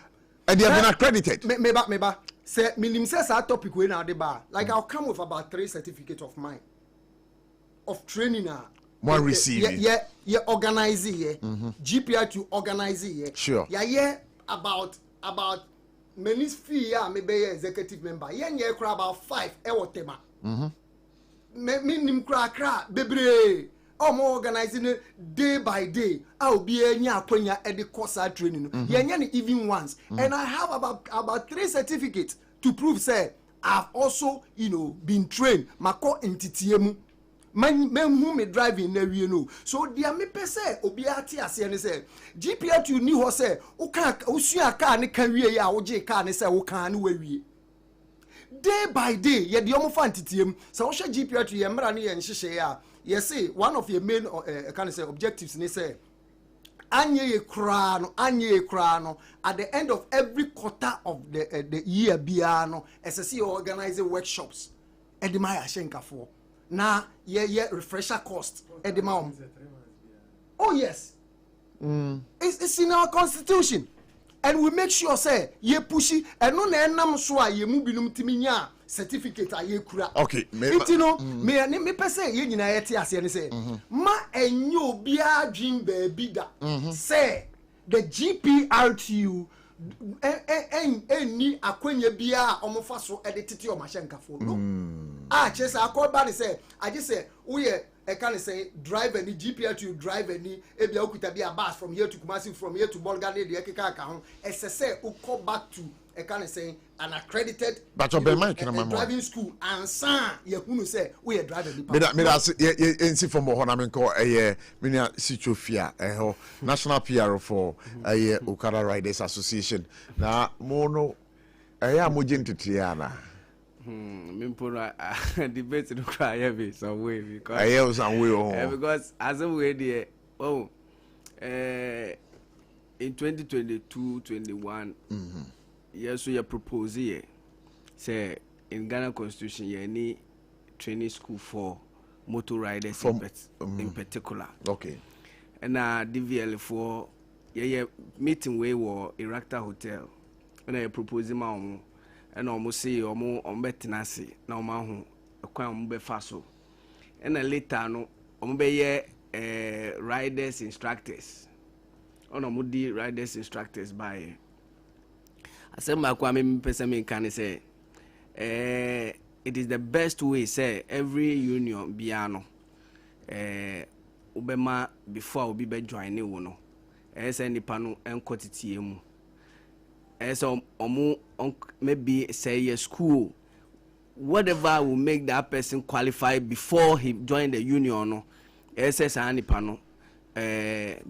and they have been accredited. Meba say minim says our topic we now the bar. Like I'll come with about 3 certificates of mine of training one receiving. Yeah, organizing GPR to organize Sure. Yeah, about many fee maybe executive member. Yeah, about 5 tema. Minim kra bebre. More organizing it day by day. I'll be a nya at the course training. Even once. And I have about 3 certificates to prove say I've also been trained. Mako entitiemu. Men who me driving there so dear me per se obiati ase say GPR to ni ho say usua car ne kan wie ya oje car ne say wo kan ne wawie. Day by day ye de omo fa entitiem. So wo hwe GPR to ye mra ne ye nhihye ya. Yes, see, one of your main objectives, they say, anye krano. At the end of every quarter of the year, biano, SSC organizing workshops. Edimaya Shenka for now, refresher cost. Edimam. Oh yes, it's in our constitution, and we make sure say ye pushy and no nam swa ye mubinum timinya. Certificate aye kura. Okay. Me per se ye nyina yete ase ne say ma enyo bia dream baby da say the GPRTU ni akwanya bia omofa so edititi o mahyenkafo no chese akoba ne say I just say we can say driver ni GPRTU driver ni e bia okuta bia bus from here to Kumasi from here to Bolga ne de ekeka ka ho say go back to can say an accredited driving school and san yehunu say we are driving me see from Bohona menko minia Sichofia national PR for Okada Riders Association na mono amojin titiana Mimpura debate no cry heavy some way because as a way there in 2022-21 yes, we are proposing say in Ghana Constitution you need training school for motor riders in particular. Okay. And DVL for meeting we were Erecta Hotel. And I proposing my own and almost say or more on betinasi now my home a quam be faso. And later no be riders instructors ono mudi riders instructors by asema kwa me pesa me kan say it is the best way say every union biano ubema before obi be join ne wo no say nipa no enkotitie mu say omu maybe say a school whatever will make that person qualify before he join the union no say nipa no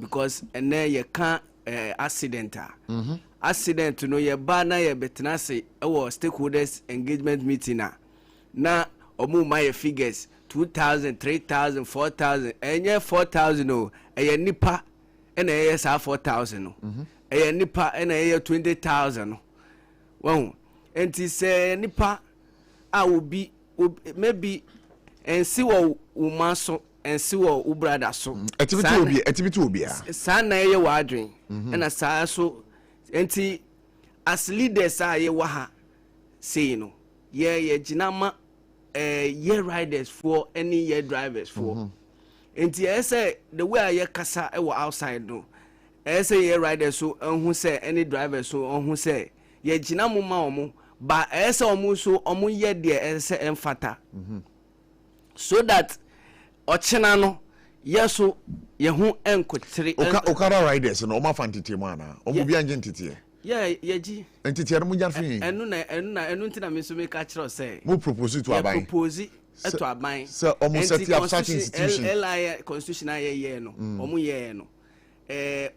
because and then you can't accident accident no ye ba na ye betena se stakeholders engagement meeting na omu my figures 2,000 3,000 4,000 enye 4,000 no eye nipa ena eye sa 4,000 no eye nipa ena eye 20,000 no won enti se nipa a obi maybe ensi wo umaso ensi wo ubrada so activity obi sa na eye wadwen ena sa so enti as leaders a ye wa ha say no ye ginama ye riders for any ye drivers for enti say the way ye kasa e wo outside no say ye riders so hu say any drivers so hu say ye ginama ma omo ba say omo so omo ye de say emfata so that ochena no yeso ye hu enkotre okara riders no ma fantete mu ana omo bi anje ntete ye ji ntete no mu janfi enu ntina me so me ka kire say mo propose to aban propose to aban so omo set up such institution LI constitutional ye no omo ye no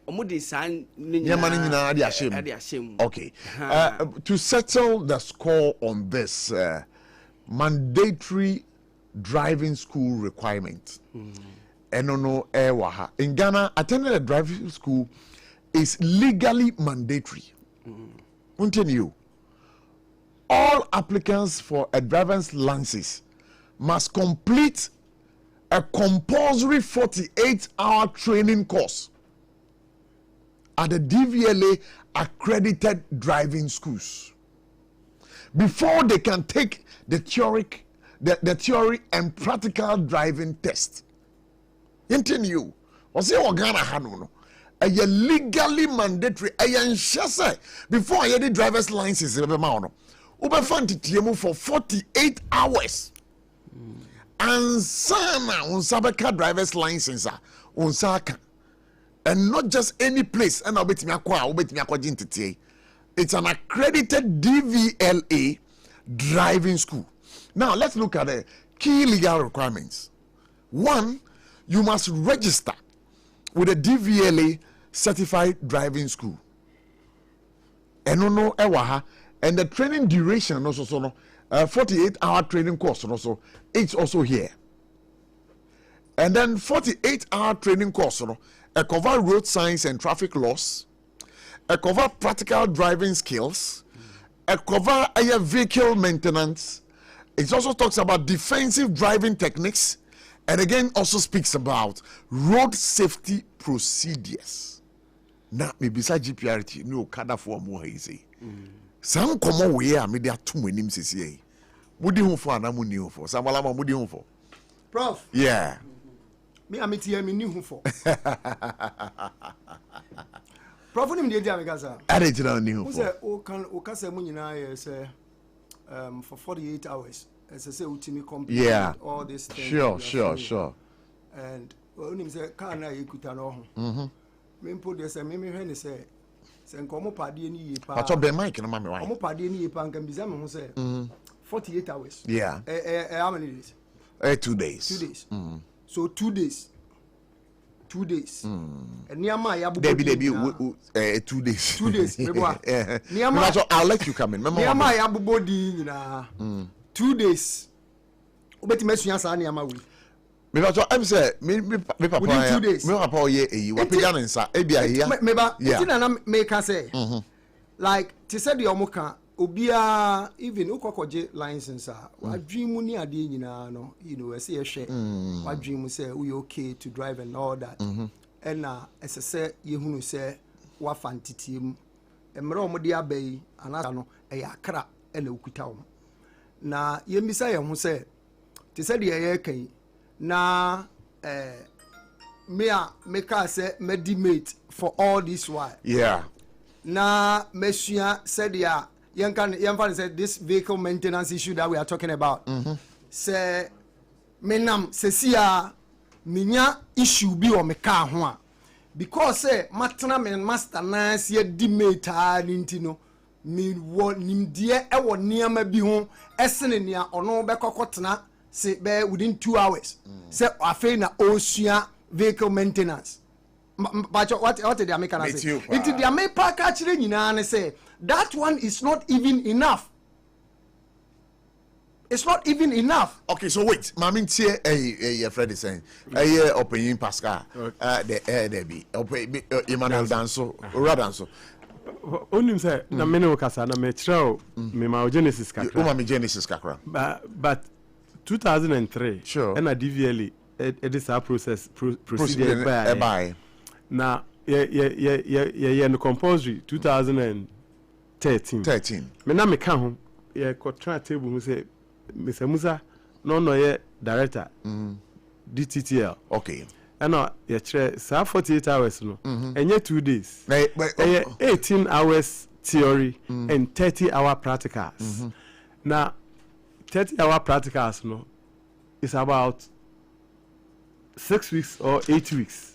omo di san nyama ni nyina ade ashem okay to settle the score on this mandatory driving school requirement no waha in Ghana attending a driving school is legally mandatory. Continue. All applicants for a driver's license must complete a compulsory 48-hour training course at the DVLA accredited driving schools before they can take the theory and practical driving test. Continue. What's your Ghana Hanono? A legally mandatory. Before I had the driver's license, Uber found it for 48 hours. And sana unsabeka driver's license unsaka. And not just any place. And I'll bet me akwa it's an accredited DVLA driving school. Now let's look at the key legal requirements. 1, you must register with a DVLA certified driving school. And the training duration also 48-hour training course also it's also here. And then 48-hour training course cover road science and traffic laws, cover practical driving skills, cover vehicle maintenance. It also talks about defensive driving techniques, and again also speaks about road safety procedures. Now, maybe sa GPRT no kada for more easy. Some common way are media too many names here. Mudi home for and amuni home for. Some alama mudi home for. Prof. Yeah. Me amiti me new home for. Prof ni mde dia me gaza. Ade jina new home for. O kan se mu nyina say for 48 hours. As I say, ultimate complete all this thing. Sure. And when him say, "Can I ikuta no?" Me put this. Me when he say, "Senkomo padi ni ye pa." But your mic na mama why? Komo padi ni ye pa nkan biza me ho say 48 hours. Yeah. How many days? 2 days. 2 days. So 2 days. 2 days. And niama ya bubu. Debi 2 days. 2 days. Niama. So I'll let you come in. Niama ya bubu di na. 2 days. Ubeti mesunya sa niama we. Me ba so em say me papa within 2 days. Me papa ye eyi wa pega ne nsa e bia here. Me ba utina na me ka say. Like ti said the omuka obia even ukokoje license wa dream mu ni ade nyina no you know say hwe wa dream say we okay to drive and all that. And na say ye hunu say wa fantitiam emre omode abai anasa no e yakra e na ukuta wo. Na yemisa ye ho say ti said the ye kan na me say medimate for all this while. Yeah. Na mesua said ya yan said this vehicle maintenance issue that we are talking about. Say menam sesia minya issue bi o me ka ho a because say matena men master na se dimate a nintino mi nimdie e wo niam bi ho esene nia ono be kokotena say be within 2 hours. Say afei na osua vehicle maintenance. But what did the American say? It did the American actually nyina say that one is not even enough. It's not even enough. Okay, so wait. Mami tie your friend is saying opinion Pascal the be Emmanuel Danso Radanso. Onim say na mene okasa na me trao me ma Genesis kakra. Uma me Genesis kakra. But 2003 sure. And a DVLE it is our procedure by na ye no compulsory 2013 me na me ka ho ye contract table who say Mr. Musa no ye director DTTL okay and ye chere sa 48 hours no enye 2 days 18 hours theory and 30-hour practicals na 30-hour practicals no is about 6 weeks or 8 weeks.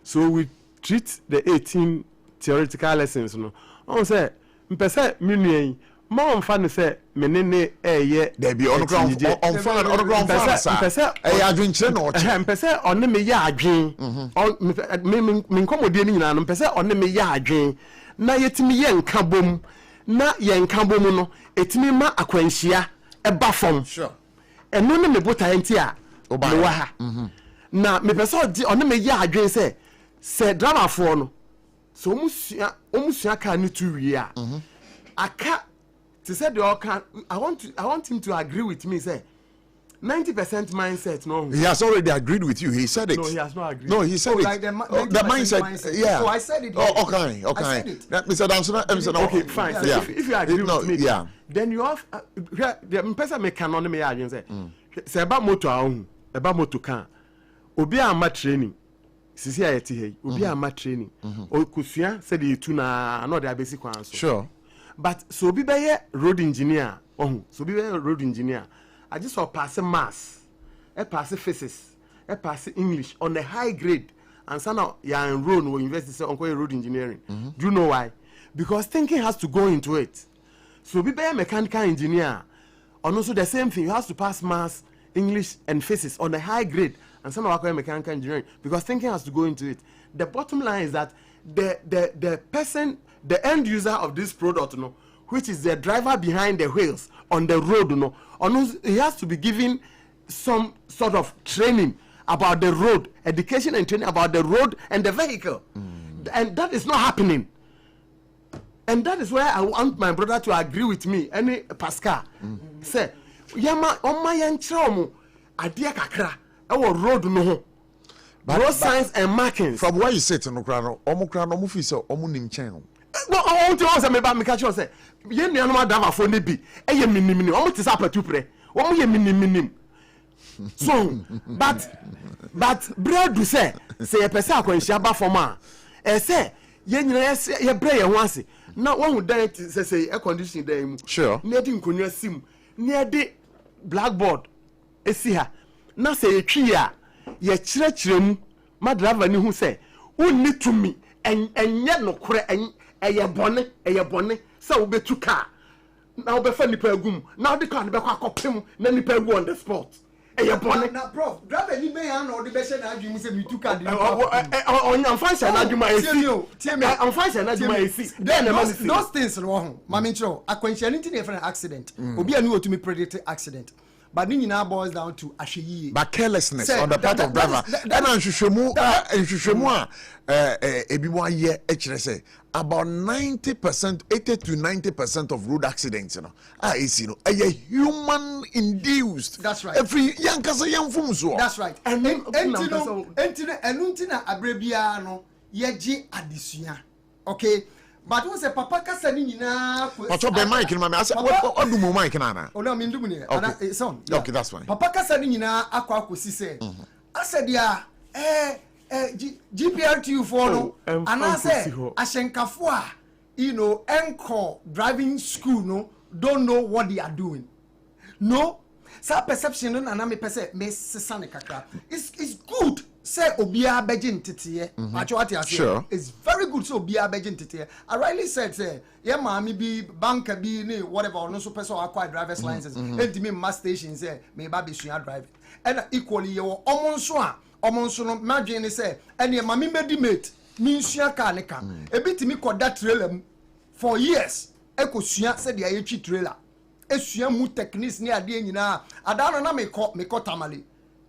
So we treat the 18 theoretical lessons. No, on say, mpese minuen, ma on fan say menene eye. There be on ground sir. Mpese adwenche no oche. Mpese onne me ya adwen. Me nkomodie ni nyina no mpese onne me ya adwen. Na yetimi ye nka bom. Na ye nka bom no, etimi ma akwanhia eba fom. Sure. Eno ne me bota enti a obawa ha. Na me pese onne me ya adwen say drama for no so omusua ka ni to wi a aka to say the all can I want him to agree with me say 90% mindset no. He has already agreed with you. He said it. No, he has not agreed. No, he said it. Like the mindset. Yeah. So I said it. Okay. I said it. Mr. Danson, okay, fine. So yeah. If you agree with me, yeah. Then you have the person me can only me again say. Say about motor ahun, about motor kan. Obi ama training. Sisi ayeti hey. Obi ama training. Okusua said the two na no the basic one so. Sure. But so be road engineer. So be road engineer. I just saw pass maths, pass physics, pass English on a high grade, and so now you are enrolled in university on road engineering. Do you know why? Because thinking has to go into it. So be a mechanical engineer, and also the same thing. You have to pass maths, English, and physics on a high grade, and so now mechanical engineering because thinking has to go into it. The bottom line is that the person, the end user of this product, you know, which is the driver behind the wheels on the road, you know, he has to be given some sort of training about the road, education and training about the road and the vehicle. And that is not happening. And that is where I want my brother to agree with me. Any Pascal say, Yama on my enchromo, idea kakra, our road no. Road signs and markings. From where you sit in Okrano, Omokrano Mufisa, Omunim channel. No, I want to answer me about me catch you say. Yen no ma dava for ne bi. Eye minimini. Omo ti sa patu pre. Omo ye minimini. So, but bread do say ye pese akwanhia ba form a. Say ye nyina ye bre ye ho ase. Na won hu dan say air condition dan mu. Sure. Na di nkonwa sim. Na di blackboard esi ha. Na say ye twi a ye kire mu ma driver ni hu say wonni tumi enye no kore eye bone so we betu car now be fa nipa agum now the car be kwa akopem na nipa agu on the spot eye bone na prof driver ni be yan na odi be she na adwum se metu car on fancy na adwuma esi on fancy na adwuma esi then those things no ho ma me nchiro akwanhia ni ti na accident obi ani otumi predict accident. But Nina boils down to Ashiyi. But carelessness on the part of driver. And I'm sure about 90%, 80 to 90% of road accidents, you know, are human induced. That's right. Every young fumso. That's right. And Enuntina Abrebiano, Yeji Adisia. Okay. But who say Papa Kasani na? What's up, Mike? What do Mike na? Oh no, me do me. Okay, that's fine. Papa Kasani na akwa kwesi say. I said ya GPRTU for no and I say Ashenkafua encore driving school no don't know what they are doing. No, sa perception no na me pese me sesane kakra. It's good say obia begin tete. Sure. It's very good so obia begin tete. I rightly said say yeah mami bi banker bi ni whatever no so person acquire driver's license. Enti me mass station say me ba be sua driving. And equally you omonso no madwene say ene mami medimate mi sua car ne ka. Ebitimi koda trailer for years. Ekosua say dia yechi trailer. Esua mu techniques ni ade nyina adano na me ko tamale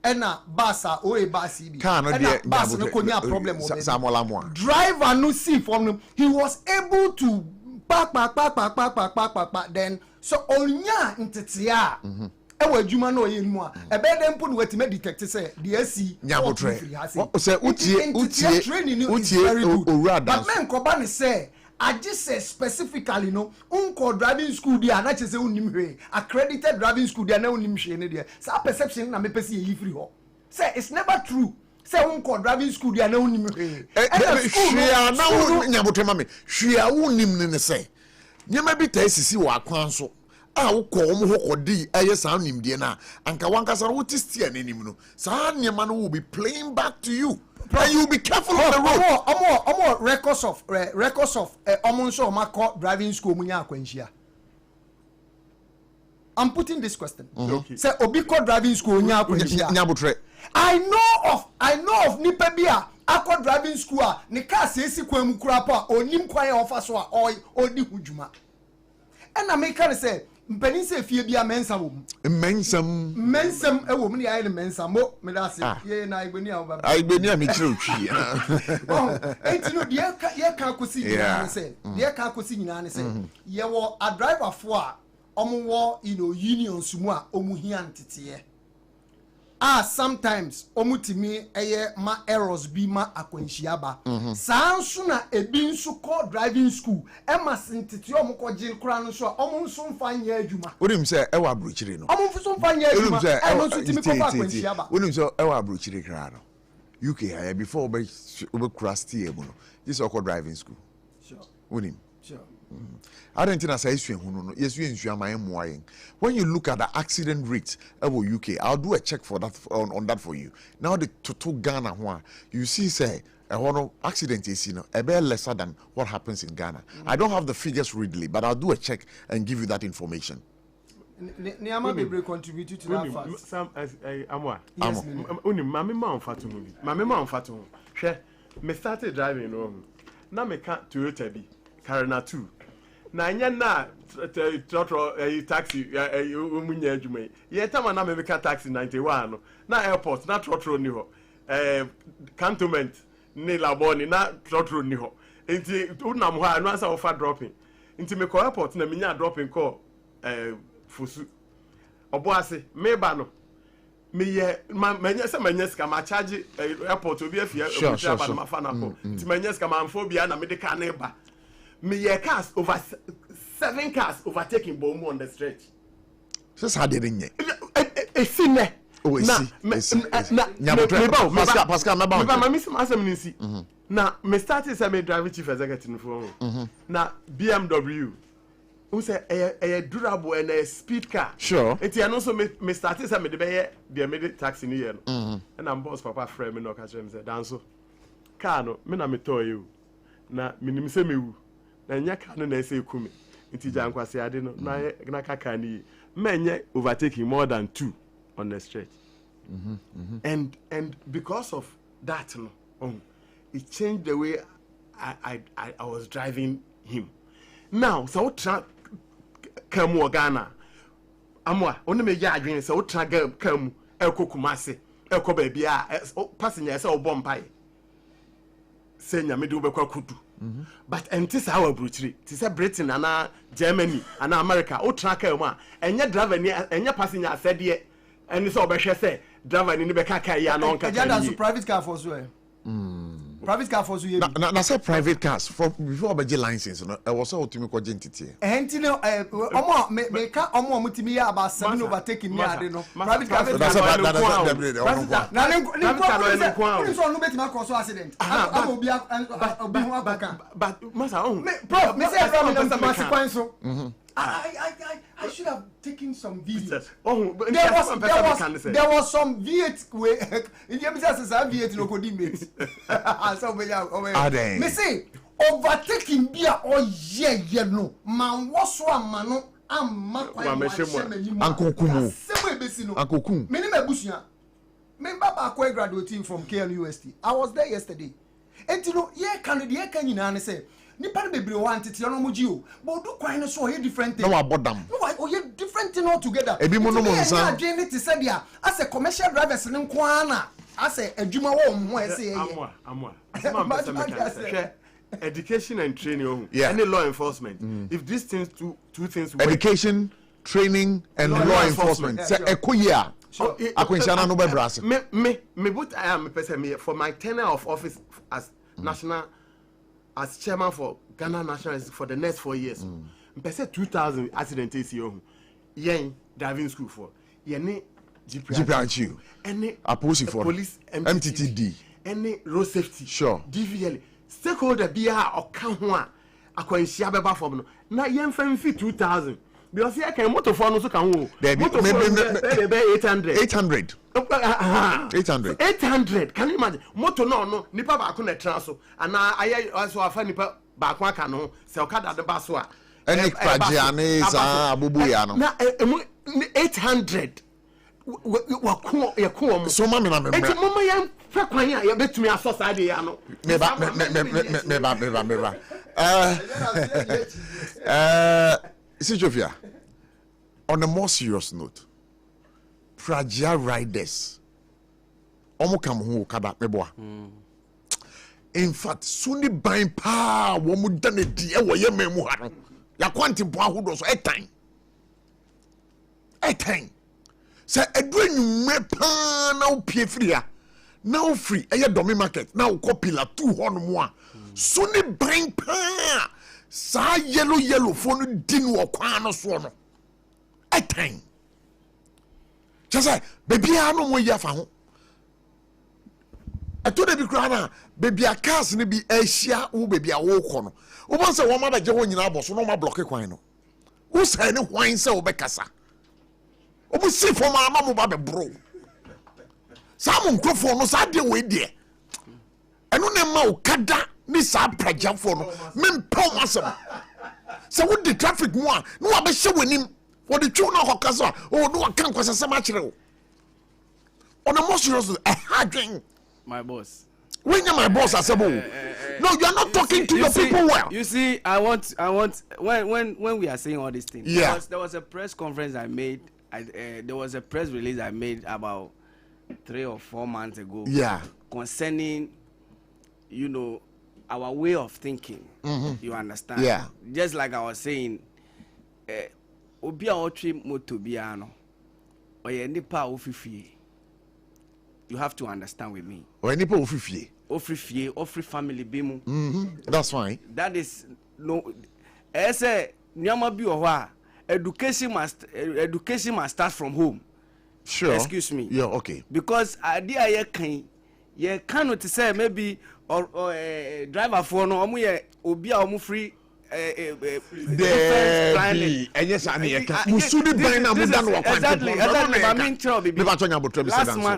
ena basa o e basi bi ena basa no konya problem o driver no see from him he was able to back then so onya ntetea ewa adwuma no ye mu a ebe dem pu no wetima detect say the AC nyabotre say utie training is very good but men ko ba ne say I just say specifically no unko driving school there na chese unim hwe accredited driving school there na unim hwe ne there sa perception na me pese yi free ho say it's never true say unko driving school there na unim hwe hwe na nyabotre mame hwe a unim ne say nyema bi ta sisi wa akwan so a wokọ omo hokodi eye sa unim de na anka wankasa wuti stia na nim no sa nyema no will be playing back to you. And you be careful on the road. Records of Omonso Mako driving school munya akwanhia. I'm putting this question. Okay. Say Obiko driving school munya akwanhia. I know of nipa bia akwa driving school a ne car sesi kwam kura pa onim kwan ofa so a odi hudwuma. And I make can say mpani se fie bia mensa wo mensam e wo mu ne aye ne mensa mo me da se ye na igbeni a baba igbeni a me kire otwi oh enti no de ye ka akosi nyina ne se de ye ka akosi nyina ne se ye wo a driver fo a omo wo union sumu a omu hia ntete sometimes omutimi eye ma errors bi ma akwanhia ba sanso na ebi nso call driving school e ma sintiti omko gin kura no so omo nso mfa nya adwuma onim se e wa abrochire no omo nso mfa nya adwuma e no so timi ko akwanhia ba onim se e wa abrochire kra no UK higher before obe crusty e mu no this call driving school sure onim sure Argentina say yes when you look at the accident rate of UK, I'll do a check for that on that for you. Now the total Ghana one, you see say a accident is a bit lesser than what happens in Ghana. I don't have the figures readily, but I'll do a check and give you that information. Niama be contribute to that fact. Some amwa. Yes, uni mama mfatu movie. Mama mfatu. Hwe me started driving home. Na me ka Toyota bi. Carina 2. Na nya na trotro taxi umunya adwuma ye tama na me ka taxi 91 no na airport na trotro ni ho cantonment ni laboni na trotro ni ho enti unam ho anu asa offer dropping enti me ko airport na menya dropping call fusu obo ase me ba no me ye manya se manya ska ma charge airport obi afia obi aba na mafa na ko enti manya ska ma mfo bia na me de ka na ba me ye cars over 7 cars overtaking Bomu on the stretch. So how did it? Esine. Oh, Pascal, na me started as a driver chief executive for na BMW. Who say a durable and a speed car. Sure. It's also me started as a the taxi in here. And I'm boss papa friend me no catch him say danso. Car no me na me toy you. Na minim se mewu. Na nya car no na say kumi. Nti jankwase ade no na kaka ni menye overtaking more than 2 on the stretch. And because of that no it changed the way I was driving him. Now so kamu Ghana amwa oni me ya adwen so tra kamu ekokumase eko ba bia passenger say obompai senya me do be kwakudu. But this our brutally. This is Britain and Germany and America. O track and your driver and your passenger said ye and it's all say driver in the car ya no private car for sure. private car for so ye na say private cars for before be license no e was so to me ko entity enti no omo me ka omo mutimi ya about 7 overtaking me ade no private car that's na ni so no betima cause accident obi hu akaka but masa prof me say from the consequence so I should have taken some videos. There was some V8 way. In the business, V8 no could mate. So me say overtaking beer or yeah no man was one man am Uncle Kumu. Uncle Kum. Many bushia. Me baba ko graduating from KNUST. I was there yesterday. And you know, yeah, can you know say nipa bebre want it no muji o but do kwan no so here different thing no about them no o different thing all together ebi mo no mo nsan adwene te say dia as a commercial drivers ne kwan na as a adwuma wo mo ese ye amwa education and training any law enforcement if these things two things work, education training and law enforcement say ekoyia akwenshana no be brass me but I am person me for my tenure of office as national as chairman for Ghana National for the next 4 years. Mpese 2000 accident is here. Yen driving school for. Yen GPRQ. Any for police MTTD. Any road safety. Sure. DVL. Stakeholder biya or kanwa akwanhia beba form no. Na yen fan fi 2000. Because here can motor for no so kan wo. Motor for 800. 800. Can you imagine? Motor no nipa ba ko na tra so ana aye so afa nipa ba ko aka no se okada de ba so a any pragiane za abubu ya no na 800 wa ko ye ko mo so ma me na me bra mama ya fa kwan ya betumi aso sa de ya no me ba Sijofia, on a more serious note, fragile riders, omo kam hu kada meboa. In fact, suni buying pa wo mu dane di e wo ye memu ha no. Ya kwanti bo ahodo so etime. Say edu enwumre pa na opie free a. Na o free e ye domi market na o copila 2 hono mo a. Suni buying pa sa yellow phone din wo kwan no so no etime just say baby anu mo ya fa ho eto de bi kra na baby a cars ne bi ahia wo baby a wo kɔ no wo bon say wo ma da je ho nyina aboso no ma block kwan no wo say ne hwan say wo be kasa wo bu si fo ma mo ba be bro sa mo nkrofo no sa de we de eno ne ma o kada ni sa praja for no mempom asem se wo di traffic mo a no wa be hye wanim wo di twu na hokasa o no wa kan kwasa sem a kire wo on a more serious adwen my boss when you my boss asebo no you are not talking to your people well you see I want when we are saying all these things there was a press conference I made there was a press release I made about 3 or 4 months ago concerning you know our way of thinking. You understand? Just like I was saying, obi a otri moto biano, oye nipa ofifie. You have to understand with me. Oye nipa ofifie. Ofri family bimu. That's fine. That is no. Ese nyama bi owa. Education must start from home. Sure. Excuse me. Yeah. Okay. Because idea ye cannot say maybe. Or driver for no omu ye obi a omu free exactly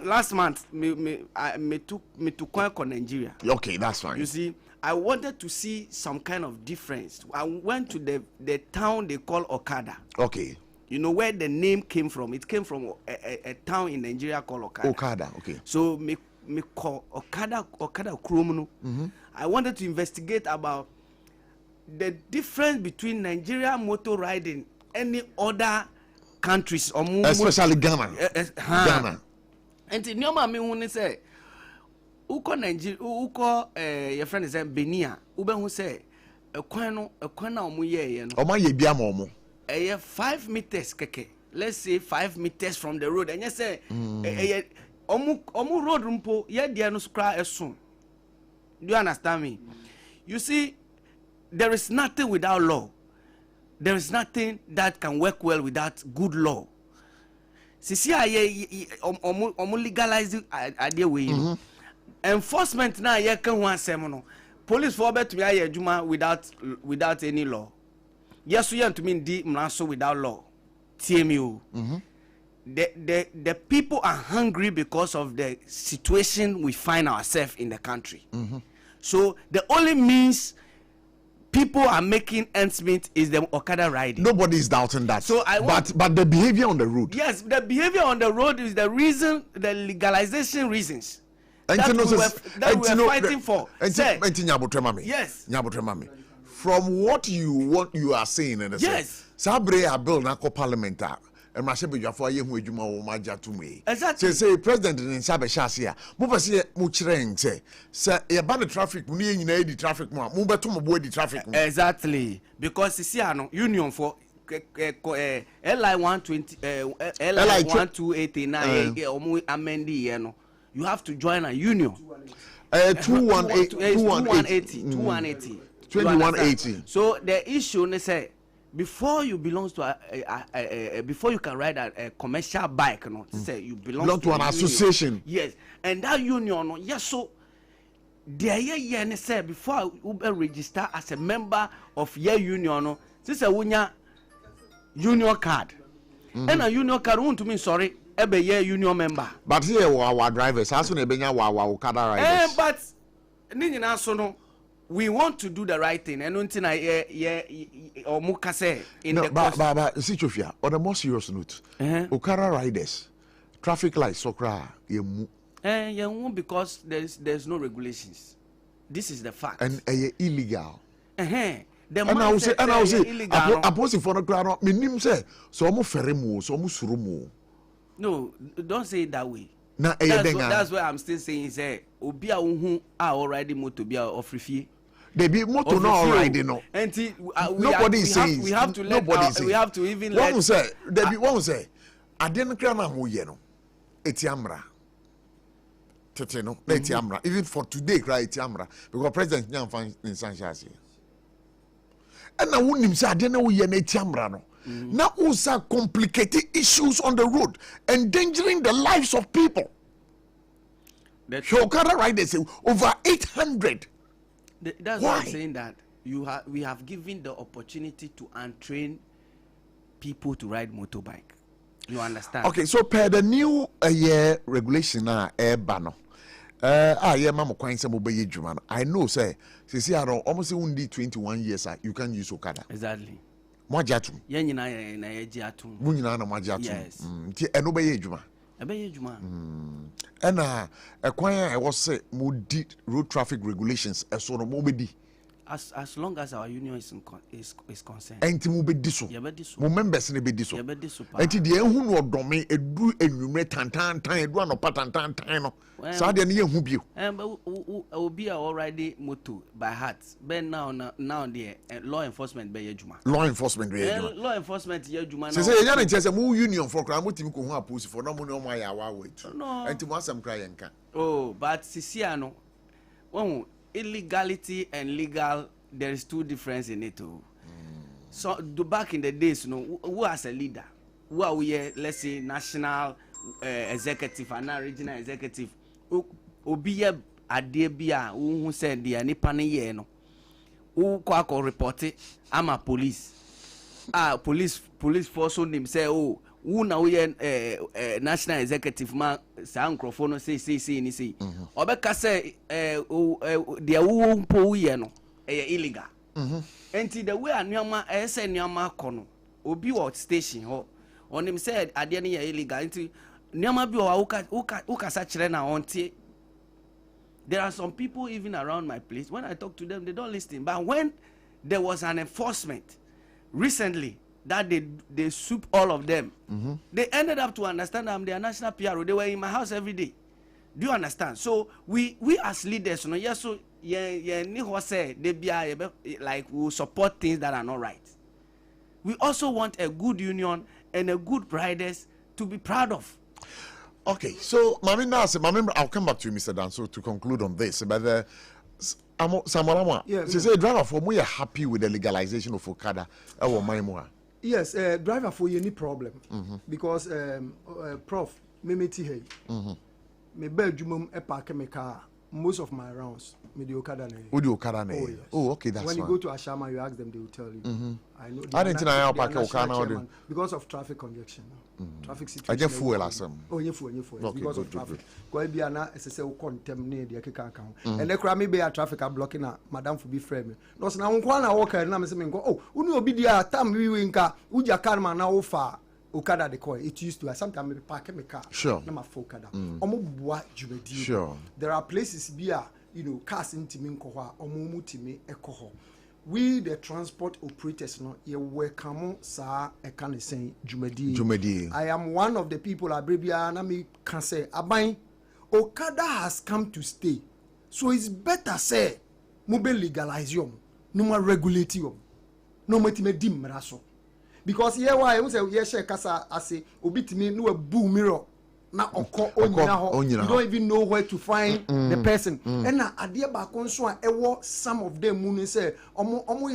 last month me to Kwanko Nigeria. Okay, that's fine. You see, I wanted to see some kind of difference. I went to the town they call Okada. Okay. You know where the name came from? It came from a town in Nigeria called Okada. Okada, okay. So me call Okada Kromunu. I wanted to investigate about the difference between Nigeria motor riding any other countries or especially Ghana. Ghana. And in your mommy when say uko Nigeria uko your friend is Benia ube who say a kwana omu ye no. Oma ye bia mo. 5 meters keke. Let's say 5 meters from the road and you say omu road rumpo ye dia no skra esun Do you understand me? You see, there is nothing without law. There is nothing that can work well without good law. Sisi aye legalize idea way. Enforcement na ye kan ho asem no. Police for bet me aye adwuma without any law. Yes, we to mean di mraso without law. TMU. The people are hungry because of the situation we find ourselves in the country. So the only means people are making ends meet is the Okada riding. Nobody is doubting that. So but the behavior on the road. Yes, the behavior on the road is the reason, the legalization reasons that we are fighting for. Yes. From what you are saying, and yes, Sabre a bill na ko parliament and my shepherd you for ye hu adwuma wo maja to me. Exactly. Say president in Sabe Shasia. Mo pese mo kireng say e ba the traffic mo ne nyina di traffic mo beto mo bo di traffic mo. Exactly. Because see ano union for LI 120 LI 1289 omo amendi ye no. You have to join a union. 2180. So the issue say before you belong to before you can ride a commercial bike, no, say you belong to an association. Yes, and that union, no, yes, so there say before you register as a member of your union, no, this a union card, and a union card won't mean sorry. Union member. But here our drivers, as soon as Okada riders. But we want to do the right thing. And until or mukase in the but see Chofia, on a more serious note, Okada riders, traffic lights, sokra, because there's no regulations. This is the fact. And illegal. And I will say, I post it for the crowd. Minim say, so almost ferry so almost surumu. No, don't say it that way. That's what I'm still saying. Say, Obia unhu already moto bia of refie. They be moto no already no. Nobody is saying. We have to let. We have to even let. One say, they be one say. I didn't cry na mo ye no. Etiamra. Tete no. Etiamra. Even for today, cry etiamra because President Nyan fan in Sanshasi. And now unim say I didn't know ye na etiamra no. Now also complicated issues on the road, endangering the lives of people. Okada riders over 800. That's why I'm saying that we have given the opportunity to untrain people to ride motorbike. You understand? Okay, so per the new regulation bano. I know say almost only 21 years you can use Okada. Exactly. Mwajatu. Yenyina na yejiatu. Munyina na mwajatu. Yes. Nti eno be yejuma. Ebe yejuma. Ena ekwan e wo se mo di road traffic regulations eso no mo be di. As long as our union is concerned. Enti mo be di so. Mo members ne be di so. Enti de ehu no odome edu enwumre tantan edu anopa tantan no. Sa de ne yehu bio. Obi already moto by heart. But now the law enforcement be yejuma. Law enforcement be yejuma. Law enforcement yejuma. Say ya na chese mo union for kra mo timi ko hu aposi for no mo ne o ma ya wa wait. Enti mo asem kra yenka. Oh, but sisi ano. Illegality and legal, there is two difference in it too. So back in the days, who as a leader, who are we? Let's say national executive and regional executive. Obiye adebia who said the anipane ye no. Who ko report it? I'm a police. Police force on him say who na we national executive man sa microphone say ni say obeka say the who mpo ye no illegal enti the way anuama say anuama kono obi what station ho on him said ade ne illegal enti anuama bi o ukasa kire na ontie. There are some people even around my place when I talk to them they don't listen, but when there was an enforcement recently that they swoop all of them. They ended up to understand I'm their national PRO. They were in my house every day. Do you understand? So we as leaders, yes, so like we support things that are not right. We also want a good union and a good riders to be proud of. Okay, so I'll come back to you, Mr. Danso, to conclude on this. But Samorama. Yes. Say driver for me happy with the legalization of Okada. Yes, driver for any problem. Because Prof, me meti hey. Me bedroom e park me car. Most of my rounds, me the Okada na. Who the Okada na? Yes. Oh, okay, that's when fine. you go to Ashama, you ask them, they will tell you. I know. I didn't know how park Okada because of traffic congestion. Traffic situation. I just fuel as them. Oh, you fuel. Okay, because of good, traffic. Go be ana SSL contempt the keka account. And the crime be a traffic are blocking na madam for be frame. No, so now na walk na me say me go. Oh, unu obi dia tam we winka. Uja car man na ofa. Okada the coin. It used to. Sometimes maybe park my car. Sure. Na ma Okada. Omo bua jumedi. Sure. There are places bia, cars in Timin Koha, omo mutimi ekoho. We the transport operators no ye welcome sa e can say jumedi. I am one of the people abribia na me can say aban Okada has come to stay. So it's better say mobile legalize yom, no more regulate yom. No metime dim raso. Because here why we say ye share kasa ase obitimi no a boom mirror na oko onyina ho. You don't even know where to find the person. And na ade ba kon so a ewo some of them mu say omo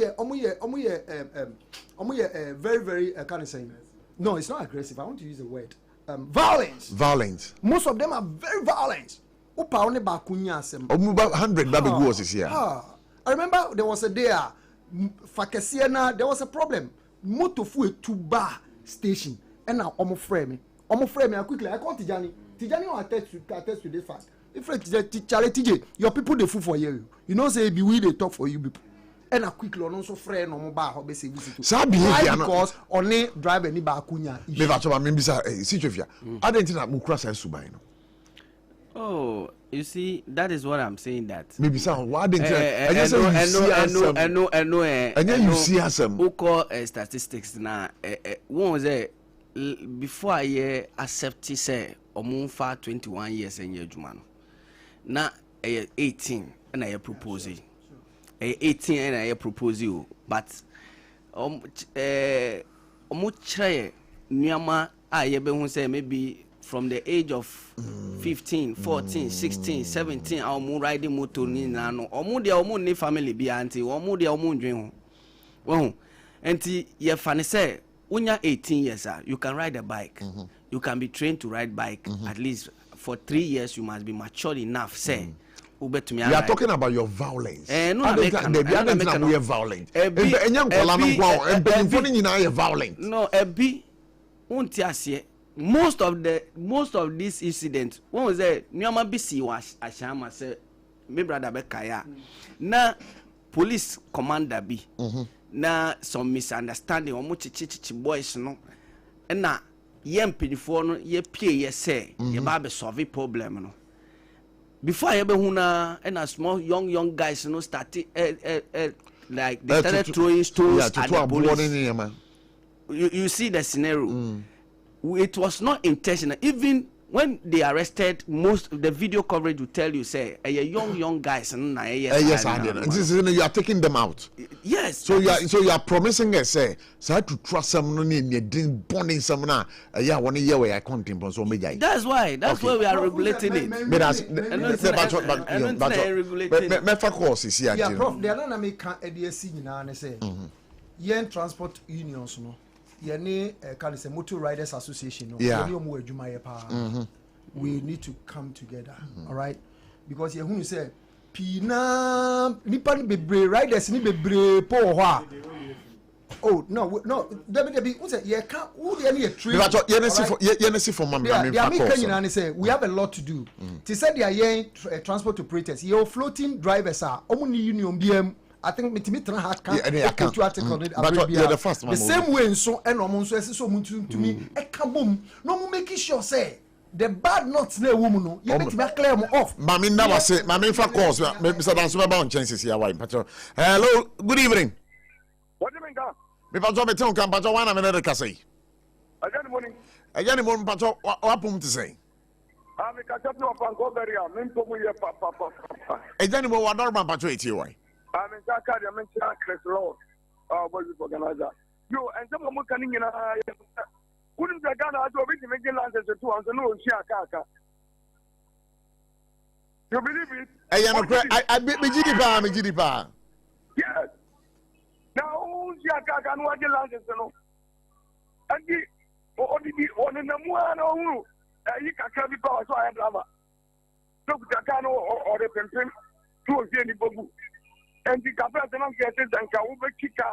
ye very very kind of saying. No, it's not aggressive. I want to use the word violence. Most of them are very violent. Opa one ba kunya asem. Omo 100 baby goes is here. I remember there was a day Fakesiena there was a problem. Motofu Tuba station and now omo frame I quickly I call Tijani will attest to this fact. If TJ your people they fool for you say be we they talk for you people and I quickly on also friend no bar how be service to because only drive any ba kunya me va to me bisa situation adentina mu kura sai suban no. Oh, you see, that is what I'm saying. That maybe some why didn't you see some who call statistics now? One was before I accept say for 21 years and year Jumano. Now 18 and I propose 18 and I propose you, but try Nyama I be say maybe from the age of 15, 14, 16, 17, I'm riding motor ni na no. Omo de omo ne family bi anti, omo de omo ndwen ho. Wo enti ye fane say unya 18 years you can ride a bike. You can be trained to ride bike at least for 3 years you must be mature enough say. You are talking about your violence. No, they are violent. No, ebi unti asiye. Most of these incidents one was there nyama bisi wa ashama say me brother be kaya na police commander bi na some misunderstanding omo chichi boys no na ye mpinifo no ye pie ye say ye ba be solve problem no before ye be hu na na small young guys no started like they started throwing stones at the police. You see the scenario. It was not intentional. Even when they arrested, most of the video coverage will tell you, say, young guys, and yes, you are taking them out. Yes. So you are promising us, say, so to trust someone in your bonding someone. Yeah, 1 year where I can't impose on me. That's why we are regulating it. But that's yeah, Prof. They are not making a DSC now and say, yen transport unions, no. Yene can say motor riders association no we need to come together all right because you who say pina nipa ni bebre riders ni bebre po ho oh no debi who say you can who dey any train you see for mama me say we have a lot to do to say they are transport operators your floating drivers are omuni union BM I think mitimi tran ha kan to article the same way so and so so to me e ka bom no mo make sure say the bad nuts na woman no you mitimi clear mo off mami na wase mami fa calls Mr. Danso ba on chances here why patro hello good evening what do you mean ga me patro me tell kan patro wan na me na ka say again morning patro what pum to say me ka chop no pan go bury am me pum ye papa again mo wa normal patro eti why I'm in Zaka, I'm in Chris Lord. What is organizer? You and some of them can in couldn't the Ghana do a bit of making lances to us and no Shiaka. You believe it? I GDP. Yes. Now, who's your can watch the lances, you know? And the one in the one or you can be power, so I am lava. Look, Takano or the Penton, two of the Bobu. And the Captain of Gases and Kauba Chica,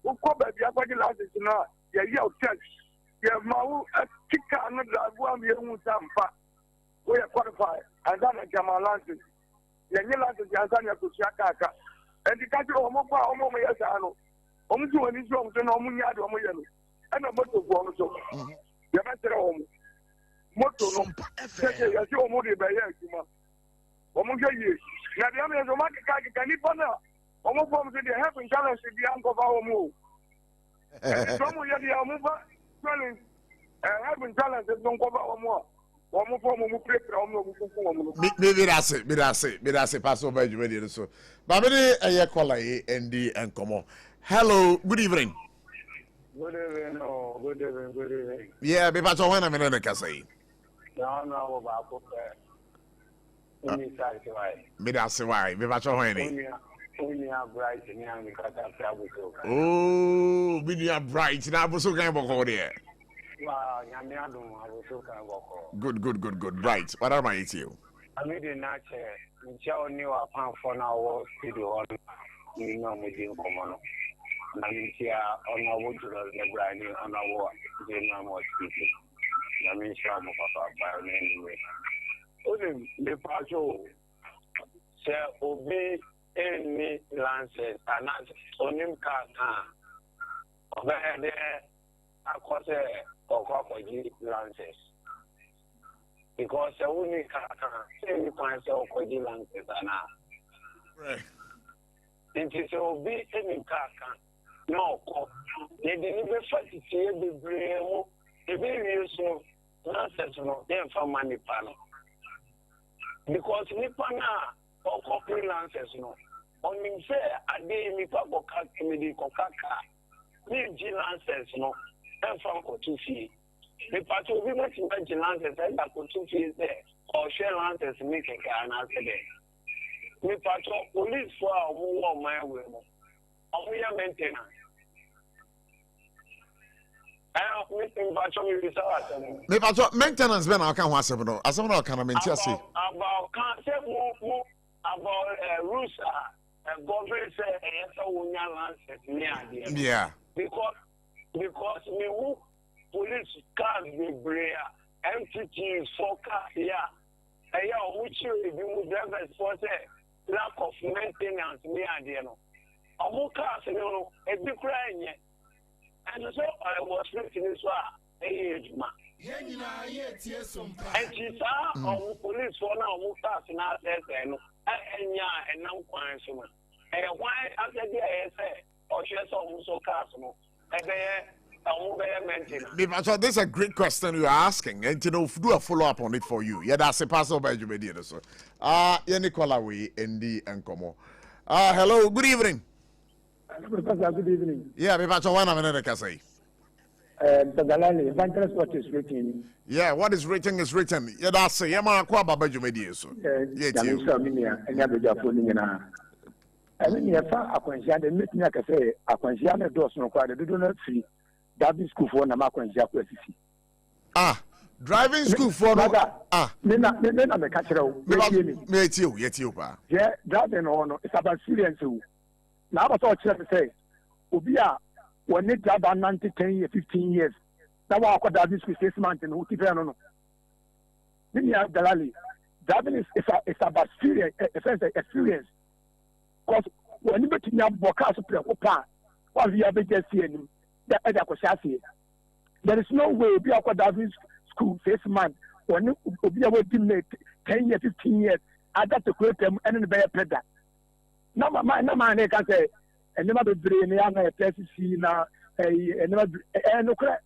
who cover the other lances, you know, your text. You have Mau, a Chica, another one, you won't sampa. We are qualified, and then I come on lances. The new lances, Yazania Kushaka. And the country of Mopa, Omoyasano, Omu and his home, and Omuya, Omoyan, and a motor for also. The master home. Moto, as you already by Yakima. Omuya, now the other romantic can eat one now. Omo in the heaven challenge to the uncle of our move. And some of the Amuba, telling heaven challenge is don't cover or more. Maybe that's it. Pass over you ready so. Babede aye call ND and come on. Hello, good evening. Good evening. Good evening. Yeah, be pass when I'm in the say. No, about Me that's why. Be pass when. Bright and young because I oh, be bright. Now was so kind of there. Good. Right. What am I to you? I made a nature. Michelle knew a pound for now. Studio on you know me in common. And I'm here on our wood to the brand on our war. They know more speaking. I mean, Sham of Papa by anyway. Only the patrol. Sir, obey any lances and not on him car. Over there, I cause or lances because the only same points of lances are now. Right. It is be any car no, they didn't be the brain, the baby so lances no, then for money panel. Because Nipana or corporate lances no, on him fair a day me papa cat me the coca, lances no. From 2 feet. The part of we must imagine lances and that 2 feet there, or share lances make a car and answer there. The part of police for our war, my will, or we are maintenance. I have missing batch of you. Maybe maintenance, Ben, I can't watch it. I saw no kind of maintenance. About can't say more about rules. Government say, yes, I will not lances. Yeah. Because me who police cars be brea MTTs for cars here. Which you do drivers for lack of maintenance me idea no. Cars no a big crying and so I was looking this one age man. And she saw police for now cars now says and now consumer. And why after the say or she saw cars no. So this is a great question you're asking, and do a follow up on it for you. Yeah, that's a passable by you. So, Nicola, we ND and Como. Hello, good evening. Good evening. Yeah, we pass one minute. I say. What is written? Yeah, what is written is written. Yeah, that's a Yama Quaba by you. So, I mean, if I can the meeting, I can say, I can see the doors no quite. Do not see driving school for Namaquan. Driving school for then I'm a catcher. Yet you, yeah, driving on it's about serious. Now, I thought you say, Ubia, when they drive about 10 years, 15 years. Now, I got driving school 6 months and who keep on. Then you have Dalali. Driving is about experience. Because when you get in your broadcast, what we have just seen, there is no way we are driving school 6 months when we are waiting 10 years, 15 years. I got to create them and be a predator. No, man, I can say, and never be brain, and a PCC now, and no crack.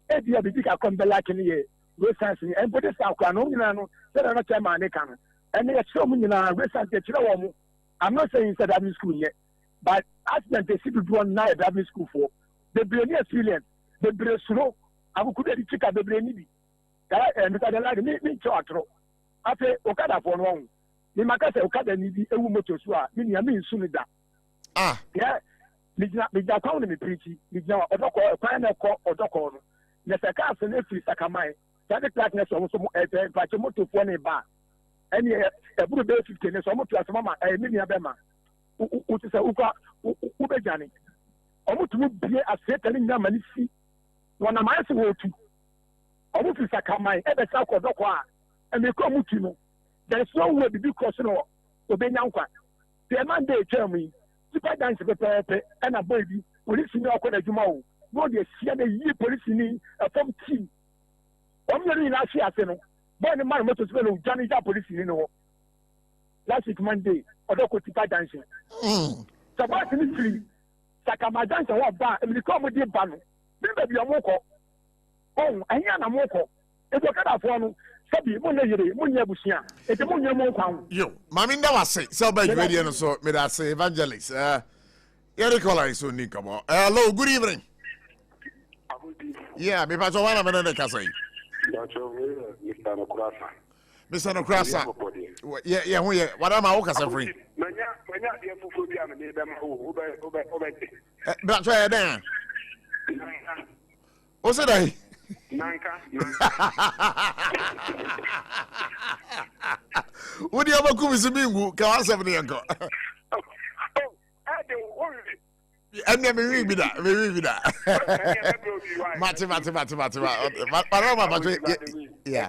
If you have a big account like in here, we fancy and put this out, no, there are not time I can. And they are so many recent. I'm not saying it's a driving school yet, but ask them to see people now driving school for. The brain experience, the brain slow, I could have checked out the brain. And because they like me, after Okada for long. ni makasa okada ni bi ewu moto so a ni nia me nsu ni da yeah me kwa na me preach me gina odoko kwa na ko odoko no na saka se na free sakamai that class na so mo pa che moto fo na ba eni eburu be 50 ne so moto asema ma ni nia be ma u ti se ukwa u be jani omutu mu bie aseta ni nyama ni si wana ma se wo tu omutu sakamai ebe sa ko odoko a emeko mutu no there is no way because no obenya nkwa the man dey tell me super dance pepe and a baby police ni akwa adwuma o no dey sia dey yi police ni from team omyere na ase ase no boy ni man motor spell o jani ja police ni no last week Monday odoko super dance support ni free sakama dance wa ba e mi ko mo dey ba no bi baby amoko oh anya na moko e go kada fo no sabi mo na yire mo nya busia e te mo nya mo kwan yo mami nda wase so ba radio no so me da say evangelist yere call is on nikamo hello good evening yeah me pa so wana me na ka say Mr. Nokrasa yeah ho ye wada ma wo kasa free manya dia fufu bia me be ma wo bra so e den o se dai Nanka. What do you have a kumis bingu? Can I have any? And then we be that. Yeah.